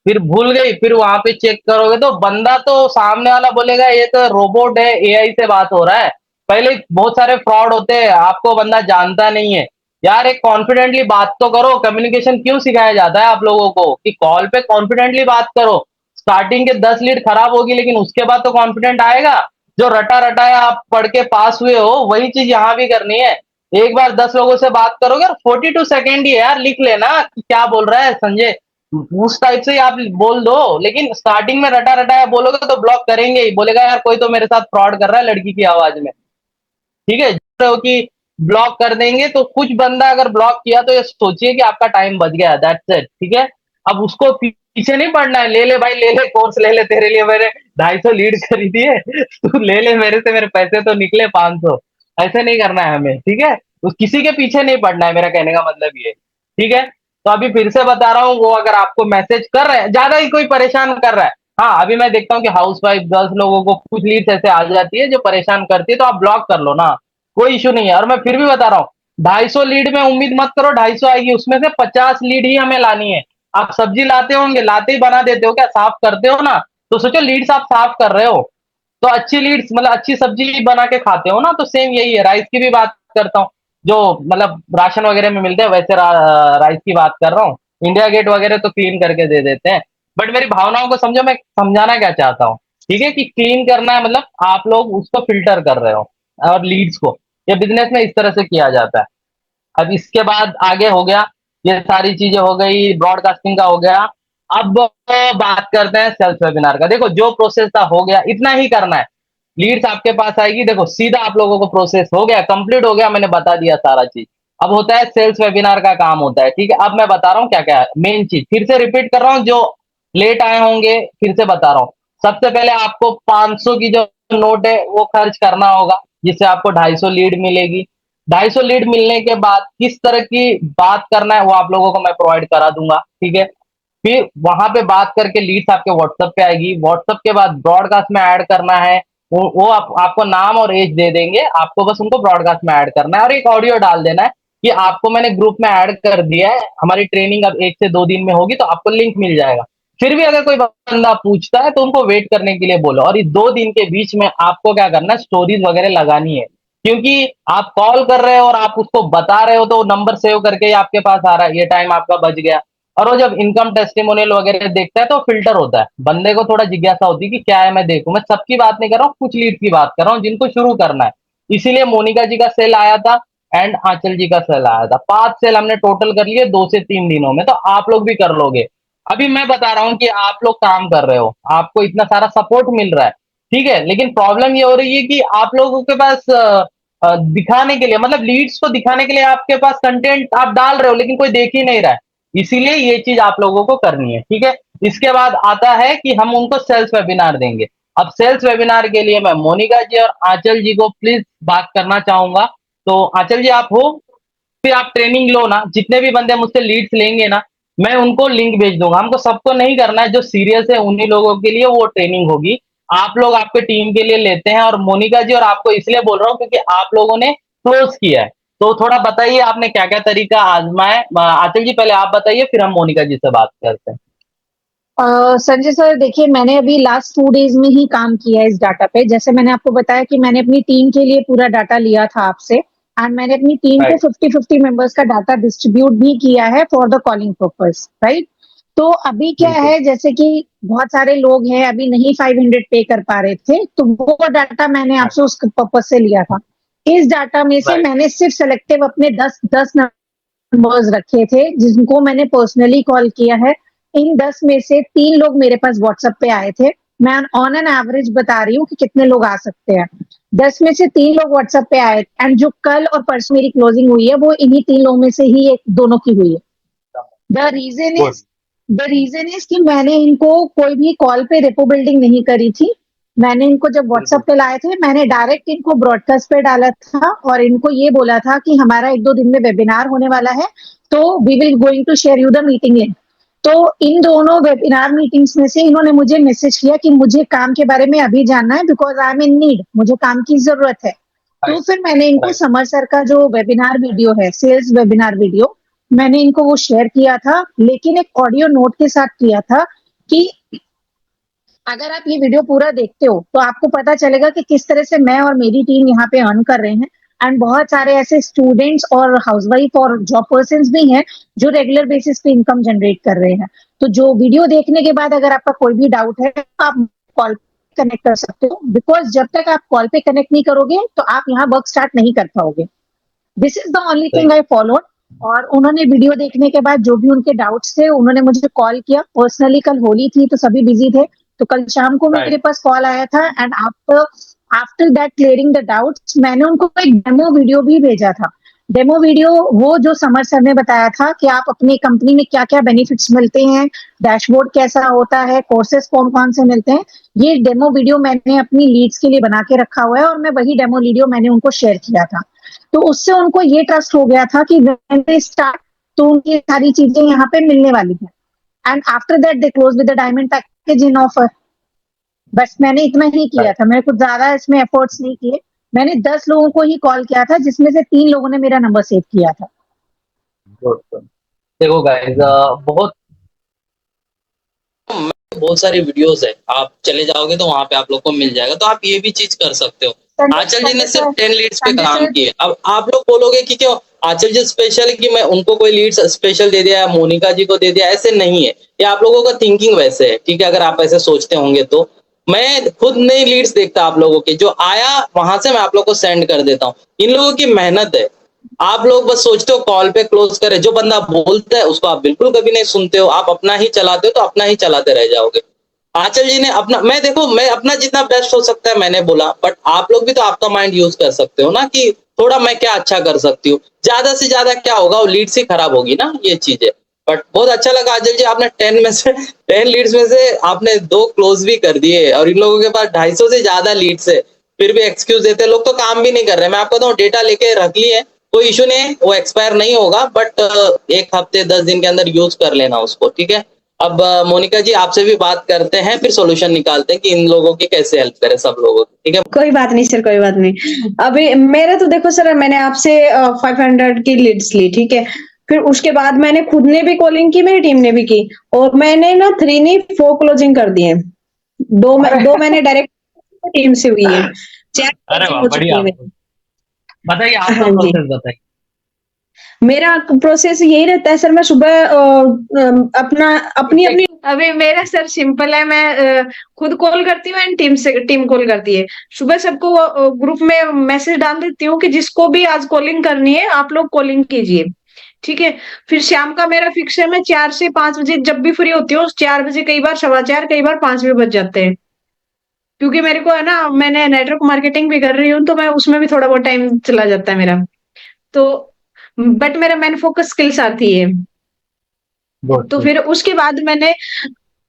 फिर भूल गई, फिर वहां पे चेक करोगे तो बंदा तो सामने वाला बोलेगा ये तो रोबोट है, एआई से बात हो रहा है। पहले बहुत सारे फ्रॉड होते हैं, आपको बंदा जानता नहीं है। यार एक कॉन्फिडेंटली बात तो करो, कम्युनिकेशन क्यों सिखाया जाता है आप लोगों को कि कॉल पे कॉन्फिडेंटली बात करो। स्टार्टिंग के 10 लीड खराब होगी लेकिन उसके बाद तो कॉन्फिडेंट आएगा। जो रटा रटाया आप पढ़ के पास हुए हो वही चीज यहाँ भी करनी है। एक बार 10 लोगों से बात करोगे, 42 सेकेंड ही है यार, लिख लेना कि क्या बोल रहा है संजय, उस टाइप से ही आप बोल दो। लेकिन स्टार्टिंग में रटा रटाया बोलोगे तो ब्लॉक करेंगे ही, बोलेगा यार कोई तो मेरे साथ फ्रॉड कर रहा है लड़की की आवाज में, ठीक है। जो कि ब्लॉक कर देंगे, तो कुछ बंदा अगर ब्लॉक किया तो ये सोचिए कि आपका टाइम बच गया, दैट्स इट, ठीक है। अब उसको पीछे नहीं पड़ना है, ले ले भाई ले ले, कोर्स ले ले, तेरे लिए मैंने 250 लीड खरीदी है, तू ले ले मेरे से, मेरे पैसे तो निकले 500। ऐसे नहीं करना है हमें, ठीक है। उस किसी के पीछे नहीं पड़ना है, मेरा कहने का मतलब ये, ठीक है। तो अभी फिर से बता रहा हूँ, वो अगर आपको मैसेज कर रहे हैं, ज्यादा ही कोई परेशान कर रहा है, हाँ अभी मैं देखता हूँ कि हाउस वाइफ गर्ल्स लोगों को कुछ लीड्स ऐसे आ जाती है जो परेशान करती है, तो आप ब्लॉक कर लो ना, कोई इशू नहीं है। और मैं फिर भी बता रहा हूँ, 250 लीड में उम्मीद मत करो 250 आएगी, उसमें से 50 लीड ही हमें लानी है। आप सब्जी लाते होंगे, लाते ही बना देते हो क्या, साफ करते हो ना, तो सोचो लीड्स आप साफ कर रहे हो, तो अच्छी लीड्स मतलब अच्छी सब्जी बना के खाते हो ना, तो सेम यही है। राइस की भी बात करता हूँ, जो मतलब राशन वगैरह में मिलते हैं वैसे राइस की बात कर रहा हूँ। इंडिया गेट वगैरह तो क्लीन करके दे देते हैं, बट मेरी भावनाओं को समझो, मैं समझाना क्या चाहता हूँ। ठीक है कि क्लीन करना है मतलब आप लोग उसको फ़िल्टर कर रहे हो और लीड्स को, ये बिज़नेस में इस तरह से किया जाता है। अब इसके बाद आगे हो गया, ये सारी चीज़ें हो गई, ब्रॉडकास्टिंग का हो गया। अब बात करते हैं सेल्स वेबिनार का। देखो जो प्रोसेस था हो गया, इतना ही करना है। लीड्स आपके पास आएगी, देखो सीधा आप लोगों को प्रोसेस हो गया, कंप्लीट हो गया, मैंने बता दिया सारा चीज़। अब होता है सेल्स वेबिनार का काम होता है, ठीक है? अब मैं बता रहा हूँ क्या-क्या है, मेन चीज़। फिर से रिपीट कर रहा हूँ, जो लेट आए होंगे, फिर से बता रहा हूँ। सबसे पहले आपको 500 की जो नोट है, वो खर्च करना होगा, जिससे आपको 250 लीड मिलेगी। 250 लीड मिलने के बाद किस तरह की बात करना है, वो आप लोगों को मैं प्रोवाइड करा दूँगा, ठीक है? फिर वहाँ पे बात करके लीड्स आपके व्हाट्सएप पे आएगी, व्हाट्सएप के बाद ब्रॉडकास्ट में ऐड करना है, वो आपको नाम और एज दे देंगे, आपको बस उनको ब्रॉडकास्ट में ऐड करना है और एक ऑडियो डाल देना है कि आपको मैंने ग्रुप में ऐड कर दिया है, हमारी ट्रेनिंग अब 1 से 2 दिन में होगी, तो आपको लिंक मिल जाएगा। फिर भी अगर कोई बंदा पूछता है तो उनको वेट करने के लिए बोलो, और इस 2 दिन के बीच में आपको क्या करना है, स्टोरीज़ वगैरह लगानी है। क्योंकि आप कॉल कर रहे हो और आप उसको बता रहे हो, तो वो नंबर सेव करके ही आपके पास आ रहा है, ये टाइम आपका बच गया। और वो जब इनकम टेस्टिमोनियल वगैरह देखता है तो फ़िल्टर होता है। बंदे को थोड़ा जिज्ञासा होती है कि क्या है, मैं देखूँ। मैं सबकी बात नहीं कर रहा हूँ, कुछ लीड की बात कर रहा हूँ जिनको शुरू करना है। इसीलिए मोनिका जी का सेल आया था एंड आंचल जी का सेल आया था। 5 सेल हमने टोटल कर लिए 2 से 3 दिनों में, तो आप लोग भी कर लोगे। अभी मैं बता रहा हूँ कि आप लोग काम कर रहे हो, आपको इतना सारा सपोर्ट मिल रहा है, ठीक है? लेकिन प्रॉब्लम ये हो रही है कि आप लोगों के पास दिखाने के लिए, मतलब लीड्स को दिखाने के लिए आपके पास कंटेंट आप डाल रहे हो, लेकिन कोई देख ही नहीं रहा है। इसीलिए ये चीज़ आप लोगों को करनी है, ठीक है? इसके बाद आता है कि हम उनको सेल्स वेबिनार देंगे। अब सेल्स वेबिनार के लिए मैं मोनिका जी और आंचल जी को प्लीज़ बात करना चाहूँगा। तो आंचल जी आप हो? फिर आप ट्रेनिंग लो ना, जितने भी बंदे मुझसे लीड्स लेंगे ना, मैं उनको लिंक भेज दूँगा। हमको सबको नहीं करना है, जो सीरियस है उन्हीं लोगों के लिए वो ट्रेनिंग होगी। आप लोग आपके टीम के लिए लेते हैं, और मोनिका जी और आपको इसलिए बोल रहा हूँ क्योंकि आप लोगों ने क्लोज़ किया है। तो थोड़ा बताइए आपने क्या-क्या तरीका आज़माया है? आंचल जी पहले आप बताइए, फिर हम मोनिका जी से बात करते हैं। संजय सर देखिए मैंने अभी लास्ट 2 डेज़ में ही काम किया है इस डाटा पे। जैसे मैंने आपको बताया कि मैंने अपनी टीम के लिए पूरा डाटा लिया था आपसे एंड मैंने अपनी टीम को राइट, 50-50 मेंबर्स का डाटा डिस्ट्रीब्यूट भी किया है for the calling purpose, right? तो अभी क्या बिल्कुल, है जैसे कि बहुत सारे लोग हैं अभी नहीं 500 पे कर पा रहे थे, तो वो डाटा मैंने राइट, आपसे उस पर्पज़ से लिया था। इस डाटा में से राइट, मैंने सिर्फ सेलेक्टिव अपने 10 नंबर्स रखे थे जिनको मैंने पर्सनली कॉल किया है। इन 10 में से 3 लोग मेरे पास व्हाट्सएप पे आए थे। मैं ऑन एन एवरेज बता रही हूँ कि कितने लोग आ सकते हैं। 10 में से 3 लोग व्हाट्सएप पे आए एंड जो कल और परसों मेरी क्लोजिंग हुई है वो इन्हीं 3 लोगों में से ही एक दोनों की हुई है। The reason good, is the reason is कि मैंने इनको कोई भी कॉल पे रेपो बिल्डिंग नहीं करी थी। मैंने इनको जब व्हाट्सएप बिल्कुल, पे लाए थे मैंने डायरेक्ट इनको ब्रॉडकास्ट पे डाला था और इनको ये बोला था कि हमारा 1-2 दिन में वेबिनार होने वाला है, तो we will going to share you the meeting link. तो इन दोनों वेबिनार मीटिंग्स में से इन्होंने मुझे मैसेज किया कि मुझे काम के बारे में अभी जानना है because I am in need, मुझे काम की जरूरत है। तो राइट, फिर मैंने इनको राइट, समर सर का जो वेबिनार वीडियो है, सेल्स वेबिनार वीडियो, मैंने इनको वो शेयर किया था, लेकिन एक ऑडियो नोट के साथ किया था कि अगर आप ये वीडियो पूरा देखते हो तो आपको पता चलेगा कि किस तरह से मैं और मेरी टीम यहाँ पे अर्न कर रहे हैं। एंड बहुत सारे ऐसे स्टूडेंट्स और हाउसवाइफ और जॉब पर्सन भी हैं जो रेगुलर बेसिस पे इनकम जनरेट कर रहे हैं। तो जो वीडियो देखने के बाद अगर आपका कोई भी डाउट है तो आप कॉल कनेक्ट कर सकते हो, बिकॉज जब तक आप कॉल पे कनेक्ट नहीं करोगे तो आप यहाँ वर्क स्टार्ट नहीं कर पाओगे। दिस इज द ओनली सही, थिंग आई फॉलोड। और उन्होंने वीडियो देखने के बाद जो भी उनके डाउट्स थे उन्होंने मुझे कॉल किया पर्सनली। कल होली थी तो सभी बिजी थे, तो कल शाम को मेरे राइट, पास कॉल आया था and after after that clearing the doubts मैंने उनको एक डेमो वीडियो भी भेजा था। डेमो वीडियो वो जो समर सर ने बताया था कि आप अपनी कंपनी में क्या क्या बेनिफिट्स मिलते हैं, डैशबोर्ड कैसा होता है, कोर्सेस कौन कौन से मिलते हैं, ये डेमो वीडियो मैंने अपनी लीड्स के लिए बना के रखा हुआ है और मैं वही डेमो वीडियो मैंने उनको शेयर किया था। तो उससे उनको ये ट्रस्ट हो गया था कि व्हेन दे स्टार्ट तो उनकी सारी चीजें यहाँ पे मिलने वाली है। And after that they close with the diamond package in offer. बस मैंने इतना ही किया राइट, था, मैंने कुछ ज्यादा इसमें एफर्ट्स नहीं किए। मैंने 10 लोगों को ही कॉल किया था जिसमें से 3 लोगों ने मेरा नंबर सेव किया था। Good, good. देखो गाइस, बहुत बहुत सारी वीडियोस है, आप चले जाओगे तो वहाँ पे आप लोग को मिल जाएगा, तो आप ये भी चीज कर सकते हो। आंचल जी ने सिर्फ 10 लीड्स पे काम किए। अब आप लोग बोलोगे कि क्यों आंचल जी स्पेशल कि मैं उनको कोई लीड्स स्पेशल दे दिया, मोनिका जी को दे दिया, ऐसे नहीं है। ये आप लोगों का थिंकिंग वैसे है, ठीक है, अगर आप ऐसे सोचते होंगे तो। मैं खुद नहीं लीड्स देखता आप लोगों के, जो आया वहां से मैं आप लोग को सेंड कर देता हूँ। इन लोगों की मेहनत है। आप लोग बस सोचते हो कॉल पे क्लोज करे, जो बंदा बोलता है उसको आप बिल्कुल कभी नहीं सुनते हो, आप अपना ही चलाते हो तो अपना ही चलाते रह जाओगे। आंचल जी ने अपना, मैं देखो मैं अपना जितना बेस्ट हो सकता है मैंने बोला, बट आप लोग भी तो आपका माइंड यूज कर सकते हो ना, कि थोड़ा मैं क्या अच्छा कर सकती हूँ। ज्यादा से ज्यादा क्या होगा, वो लीड्स ही खराब होगी ना, ये चीज है। बट बहुत अच्छा लगा आंचल जी, आपने 10 में से 10 लीड्स में से आपने 2 क्लोज भी कर दिए, और इन लोगों के पास 250 से ज्यादा लीड्स है, फिर भी एक्सक्यूज देते हैं। लोग तो काम भी नहीं कर रहे। मैं आपको बताऊं, डेटा लेके रख लिए, कोई इशू नहीं है, वो एक्सपायर नहीं होगा, बट 1 हफ्ते 10 दिन के अंदर यूज कर लेना उसको, ठीक है। अब मोनिका जी आपसे भी बात करते हैं, फिर सॉल्यूशन निकालते हैं कि इन लोगों की कैसे हेल्प करें, सब लोगों की, ठीक है। कोई बात नहीं सर, कोई बात नहीं। अभी मेरे तो देखो सर, मैंने आपसे 500 की लीड्स ली, ठीक है। फिर उसके बाद मैंने खुद ने भी कॉलिंग की, मेरी टीम ने भी की, और मैंने ना 3 नहीं 4 क्लोजिंग कर दिए। दो मैंने डायरेक्ट टीम से हुई है, 4 अरे क्लोजिंग वाह, हो चुकी बढ़िया। है मेरी। बताइए आपका हाँ जी, प्रोसेस बताइए। मेरा प्रोसेस यही रहता है सर, मैं सुबह अपना अपनी एक- अपनी अभी मेरा सर सिंपल है, मैं खुद कॉल करती हूँ एंड टीम कॉल करती है। सुबह सबको ग्रुप में मैसेज डाल देती हूँ कि जिसको भी आज कॉलिंग करनी है आप लोग कॉलिंग कीजिए, ठीक है। फिर शाम का मेरा फिक्स है, मैं 4 से 5 बजे जब भी फ्री होती हूँ, 4 बजे, कई बार 4:15, कई बार 5 भी बज जाते हैं, क्योंकि मेरे को है ना, मैंने नेटवर्क मार्केटिंग भी कर रही हूँ, तो मैं उसमें भी थोड़ा बहुत टाइम चला जाता है मेरा। तो बट मेरा मेन फोकस स्किल्स आती है। गुड तो गुड। फिर उसके बाद मैंने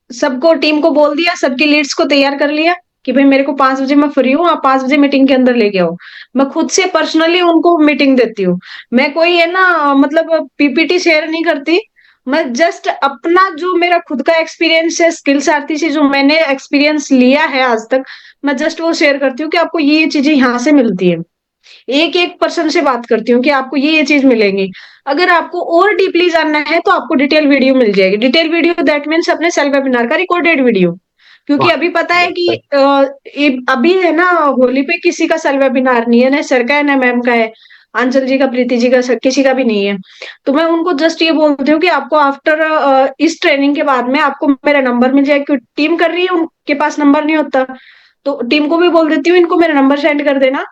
सबको, टीम को बोल दिया, सबकी लीड्स को तैयार कर लिया कि भाई मेरे को 5 बजे मैं फ्री हूँ, आप 5 बजे मीटिंग के अंदर लेके आओ। मैं खुद से पर्सनली उनको मीटिंग देती हूँ। मैं कोई है ना, मतलब पीपीटी शेयर नहीं करती। मैं जस्ट अपना जो मेरा खुद का एक्सपीरियंस है, स्किल्स आती से जो मैंने एक्सपीरियंस लिया है आज तक, मैं जस्ट वो शेयर करती हूँ कि आपको ये चीजें यहाँ से मिलती है। एक एक पर्सन से बात करती हूँ कि आपको ये चीज मिलेंगी। अगर आपको और डीपली जानना है तो आपको डिटेल वीडियो मिल जाएगी। डिटेल वीडियो दैट मीन्स अपने सेल्फ वेबिनार का रिकॉर्डेड वीडियो। क्योंकि अभी पता है कि अभी है ना, होली पे किसी का सेल्फ वेबिनार नहीं है, ना सर का है ना मैम का है, आंचल जी का, प्रीति जी का, किसी का भी नहीं है। तो मैं उनको जस्ट ये बोलती हूँ कि आपको आफ्टर इस ट्रेनिंग के बाद में आपको मेरा नंबर मिल जाएगा, क्योंकि टीम कर रही है, उनके पास नंबर नहीं होता। तो टीम को भी बोल देती हूँ, इनको मेरा नंबर सेंड कर देना।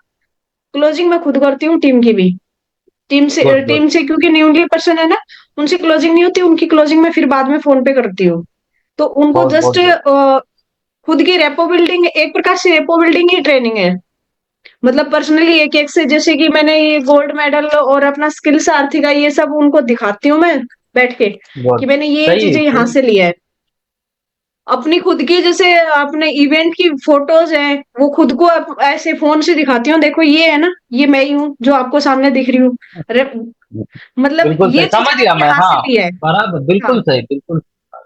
क्लोजिंग मैं खुद करती हूँ, टीम की भी। Good good. टीम से क्योंकि न्यूली पर्सन है ना, उनसे क्लोजिंग नहीं होती, उनकी क्लोजिंग मैं फिर बाद में फोन पे करती हूँ। तो उनको बहुत जस्ट बहुत गुड। खुद की रेपो बिल्डिंग, एक प्रकार से रेपो बिल्डिंग ही ट्रेनिंग है। मतलब पर्सनली एक एक से, जैसे कि मैंने ये गोल्ड मेडल और अपना स्किल सारथी का ये सब उनको दिखाती हूँ मैं बैठ के, कि गुड। मैंने ये सही चीजें यहाँ सही। से लिया है। अपनी खुद की, जैसे अपने इवेंट की फोटोज हैं, वो खुद को ऐसे फोन से दिखाती हूँ, देखो ये है ना, ये मैं ही हूँ जो आपको सामने दिख रही हूँ। मतलब बिल्कुल ये सही, चीजें समझ गया मैंने मैं, यहाँ हाँ। से लिया है। बराबर, बिल्कुल हाँ सही, बिल्कुल।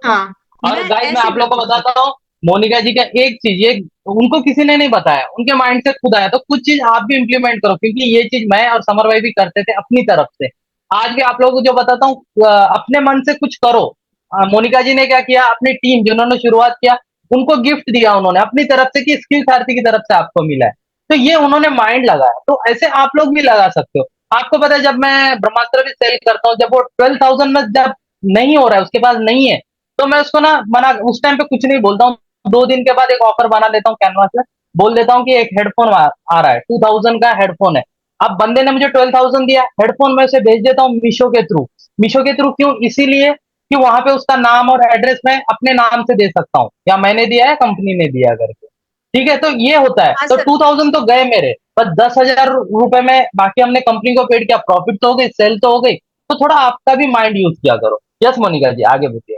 हाँ, और मैं गाइस मैं ऐसे आप लोग को करती हूँ। बताता हूँ, मोनिका जी का एक चीज, ये उनको किसी ने नहीं बताया, उनके माइंड से खुद आया, तो कुछ चीज आप भी इम्प्लीमेंट करो, क्योंकि ये चीज मैं और समर भाई भी करते थे अपनी तरफ से। आज भी आप लोगों को जो बताता हूँ, अपने मन से कुछ करो। मोनिका जी ने क्या किया, अपनी टीम जिन्होंने शुरुआत किया, उनको गिफ्ट दिया उन्होंने अपनी तरफ से, कि स्किल सारथी की तरफ से आपको मिला है। तो ये उन्होंने माइंड लगाया, तो ऐसे आप लोग भी लगा सकते हो। आपको पता है, जब मैं ब्रह्मास्त्र भी सेल करता हूँ, जब वो 12,000 में जब नहीं हो रहा है, उसके पास नहीं है, तो मैं उसको ना मना, उस टाइम पे कुछ नहीं बोलता हूँ। 2 दिन के बाद एक ऑफर बना लेता हूँ कैनवास में, बोल देता हूँ कि एक हेडफोन आ रहा है, 2,000 का हेडफोन है। अब बंदे ने मुझे 12,000 दिया, हेडफोन में उसे भेज देता हूँ मीशो के थ्रू। मीशो के थ्रू क्यों? इसीलिए कि वहां पे उसका नाम और एड्रेस मैं अपने नाम से दे सकता हूँ, या मैंने दिया है, कंपनी ने दिया करके। ठीक है, तो ये होता है। हाँ तो सर, 2,000 तो गए मेरे, बस 10,000 रुपए में बाकी हमने कंपनी को पेड किया, प्रॉफिट तो हो गई, सेल तो हो गई। तो थोड़ा आपका भी माइंड यूज किया करो। यस मोनिका जी, आगे बढ़िए।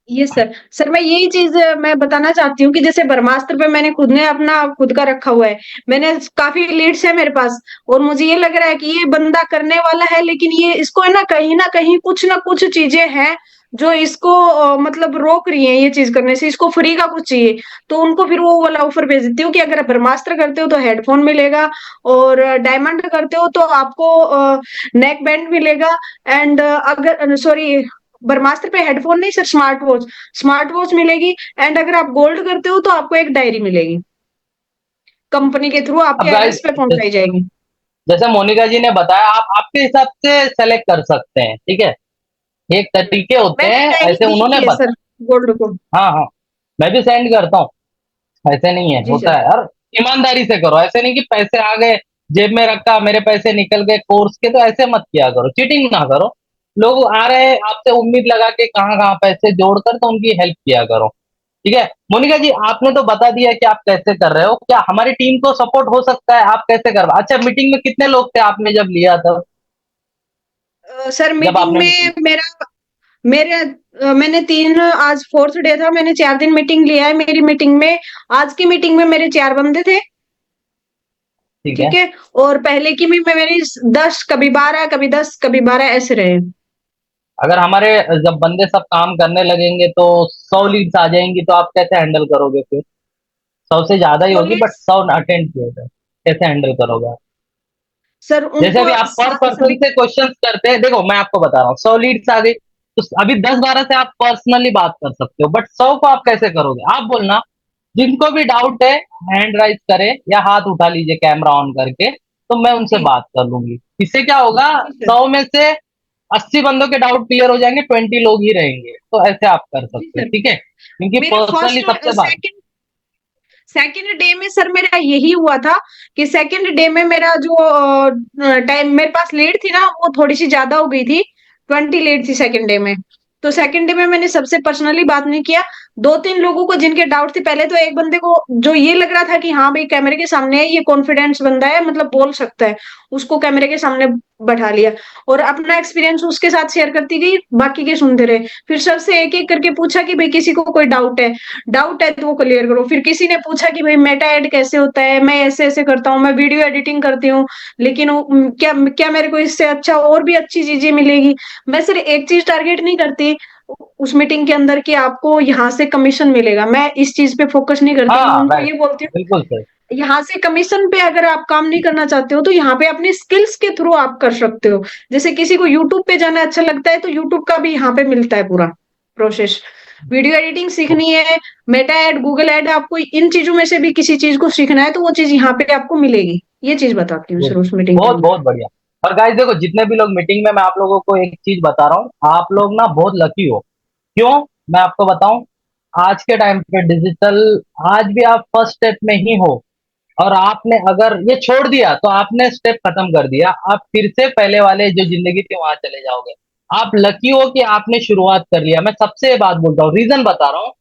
ये सर मैं यही चीज मैं बताना चाहती हूँ कि जैसे ब्रह्मास्त्र पे मैंने खुद ने अपना खुद का रखा हुआ है। मैंने काफी लीड्स है मेरे पास, और मुझे ये लग रहा है कि ये बंदा करने वाला है, लेकिन ये इसको है ना कहीं कुछ ना कुछ चीजें हैं जो इसको मतलब रोक रही हैं ये चीज करने से। इसको फ्री का कुछ चाहिए, तो उनको फिर वो वाला ऑफर भेज देती हूँ कि अगर ब्रह्मास्त्र करते हो तो हेडफोन मिलेगा, और डायमंड करते हो तो आपको नेक बैंड मिलेगा, एंड अगर सॉरी ब्रह्मास्त्र पे हेडफोन नहीं सर, स्मार्ट वॉच मिलेगी। एंड अगर आप गोल्ड करते हो तो आपको एक डायरी मिलेगी, कंपनी के थ्रू आपके अब गाइस एड्रेस पे पहुंचाई जाएगी। जैसे मोनिका जी ने बताया, आप आपके हिसाब से सेलेक्ट कर सकते हैं, ठीक है। एक तरीके होते मैंने हैं, डायरी ऐसे दी उन्होंने हुई है बता। सर गोल्ड को। हाँ हाँ, मैं भी सेंड करता हूँ, ऐसे नहीं है, जी होता सर। है। और ईमानदारी से करो, ऐसे नहीं कि पैसे आ गए जेब में रखा, मेरे पैसे निकल गए कोर्स के, तो ऐसे मत किया करो, चीटिंग ना करो। लोग आ रहे हैं आपसे उम्मीद लगा के कहाँ कहाँ पैसे जोड़कर, तो उनकी हेल्प किया करो, ठीक है। मोनिका जी, आपने तो बता दिया कि आप कैसे कर रहे हो, क्या हमारी टीम को सपोर्ट हो सकता है? आप कैसे कर, अच्छा मीटिंग में कितने लोग थे आपने जब लिया था? सर जब मीटिंग आपने मीटिंग, में मैंने तीन, आज फोर्थ डे था, मैंने 4 दिन मीटिंग लिया है मेरी मीटिंग में। आज की मीटिंग में मेरे 4 बंदे थे, ठीक है। ठीक है। और पहले की में मेरी 10, कभी 12, कभी 10, कभी 12 ऐसे रहे। अगर हमारे जब बंदे सब काम करने लगेंगे तो 100 लीड्स आ जाएंगी, तो आप कैसे हैंडल करोगे फिर? 100 से ज्यादा ही होगी, बट सॉलिड्स 100 अटेंड किए थे, कैसे हैंडल करोगे आप? सर जैसे उनको अभी आप पर पर्सन सभी। से क्वेश्चंस करते हैं, देखो मैं आपको बता रहा हूँ, 100 लीड्स आ गई, तो अभी 10-12 से आप पर्सनली बात कर सकते हो, बट 100 को आप कैसे करोगे? आप बोलना, जिनको भी डाउट है हैंड राइज करे या हाथ उठा लीजिए कैमरा ऑन करके, तो मैं उनसे जी बात कर लूंगी। इससे क्या होगा, जी सर। 100 में से 80 बंदों के डाउट क्लियर हो जाएंगे, 20 लोग ही रहेंगे, तो ऐसे आप कर जी सकते हो, सर। ठीक है, क्योंकि मेरे पर्सनली फर्स्ट सबसे बात। सेकंड सेकंड डे में सर मेरा यही हुआ था कि सेकंड डे में मेरा जो टाइम मेरे पास लीड थी ना, वो थोड़ी सी ज्यादा हो गई थी। 20 लीड थी सेकंड डे में। तो सेकंड डे में मैंने सबसे पर्सनली बात नहीं किया। 2-3 लोगों को जिनके डाउट थे, पहले तो एक बंदे को जो ये लग रहा था कि हाँ भाई कैमरे के सामने है, ये कॉन्फिडेंस बंदा है, मतलब बोल सकता है, उसको कैमरे के सामने बैठा लिया और अपना एक्सपीरियंस उसके साथ शेयर करती गई, बाकी के सुनते रहे। फिर सबसे एक एक करके पूछा कि भाई किसी को कोई डाउट है तो वो क्लियर करो। फिर किसी ने पूछा कि भाई मेटा ऐड कैसे होता है, मैं ऐसे ऐसे करता हूँ, मैं वीडियो एडिटिंग करती हूँ, लेकिन क्या क्या मेरे को इससे अच्छा और भी अच्छी चीजें मिलेगी। मैं सिर्फ एक चीज टारगेट नहीं करती उस मीटिंग के अंदर कि आपको यहाँ से कमीशन मिलेगा, मैं इस चीज पे फोकस नहीं करती। मैं हाँ उनको राइट, ये बोलती हूँ बिल्कुल सही। यहाँ से कमीशन पे अगर आप काम नहीं करना चाहते हो तो यहाँ पे अपनी स्किल्स के थ्रू आप कर सकते हो। जैसे किसी को यूट्यूब पे जाना अच्छा लगता है तो यूट्यूब का भी यहाँ पे मिलता है पूरा प्रोसेस। वीडियो एडिटिंग सीखनी है, मेटा एड, गूगल एड, आपको इन चीजों में से भी किसी चीज को सीखना है तो वो चीज यहाँ पे आपको मिलेगी। ये चीज बताती हूँ गुड, सर उस मीटिंग के बहुत अंदर। बहुत बढ़िया। और गाइस देखो, जितने भी लोग मीटिंग में, मैं आप लोगों को एक चीज बता रहा हूँ, आप लोग ना बहुत लकी हो। क्यों? मैं आपको बताऊं, आज के टाइम पे डिजिटल, आज भी आप फर्स्ट स्टेप में ही हो, और आपने अगर ये छोड़ दिया तो आपने स्टेप खत्म कर दिया, आप फिर से पहले वाले जो जिंदगी थी वहां चले जाओगे। आप लकी हो कि आपने शुरुआत कर लिया, मैं सबसे ये बात बोलता हूँ, रीजन बता रहा हूँ।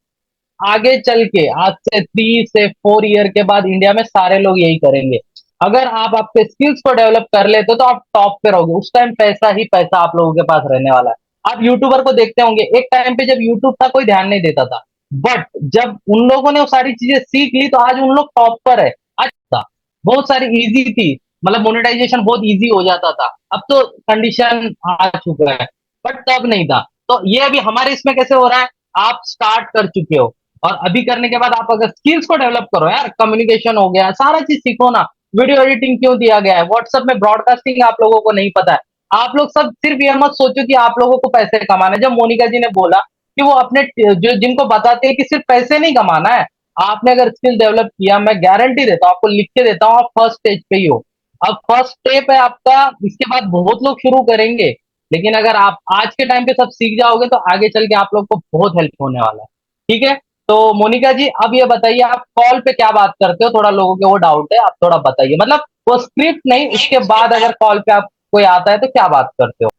आगे चल के आज से 3 से 4 ईयर के बाद इंडिया में सारे लोग यही करेंगे। अगर आप आपके स्किल्स को डेवलप कर लेते हो तो आप टॉप पे रहोगे, उस टाइम पैसा ही पैसा आप लोगों के पास रहने वाला है। आप यूट्यूबर को देखते होंगे, एक टाइम पे जब यूट्यूब था कोई ध्यान नहीं देता था, बट जब उन लोगों ने वो सारी चीजें सीख ली तो आज उन लोग टॉप पर है। अच्छा, बहुत सारी इजी थी, मतलब मोनेटाइजेशन बहुत इजी हो जाता था, अब तो कंडीशन आ चुका है, बट तब नहीं था। तो ये अभी हमारे इसमें कैसे हो रहा है, आप स्टार्ट कर चुके हो, और अभी करने के बाद आप अगर स्किल्स को डेवलप करो यार, कम्युनिकेशन हो गया, सारा चीज सीखो ना। वीडियो एडिटिंग क्यों दिया गया है, व्हाट्सएप में ब्रॉडकास्टिंग आप लोगों को नहीं पता है। आप लोग सब सिर्फ ये मत सोचो कि आप लोगों को पैसे कमाना है। जब मोनिका जी ने बोला कि वो अपने जो जिनको बताते हैं कि सिर्फ पैसे नहीं कमाना है, आपने अगर स्किल डेवलप किया, मैं गारंटी देता हूँ, आपको लिख के देता हूँ, आप फर्स्ट स्टेज पे ही हो। अब फर्स्ट स्टेप है आपका, इसके बाद बहुत लोग शुरू करेंगे, लेकिन अगर आप आज के टाइम पे सब सीख जाओगे तो आगे चल के आप लोग को बहुत हेल्प होने वाला है, ठीक है। तो मोनिका जी, अब ये बताइए, आप कॉल पे क्या बात करते हो? थोड़ा लोगों के वो डाउट है, आप थोड़ा बताइए, मतलब वो स्क्रिप्ट नहीं, उसके बाद अगर कॉल पे आप कोई आता है तो क्या बात करते हो?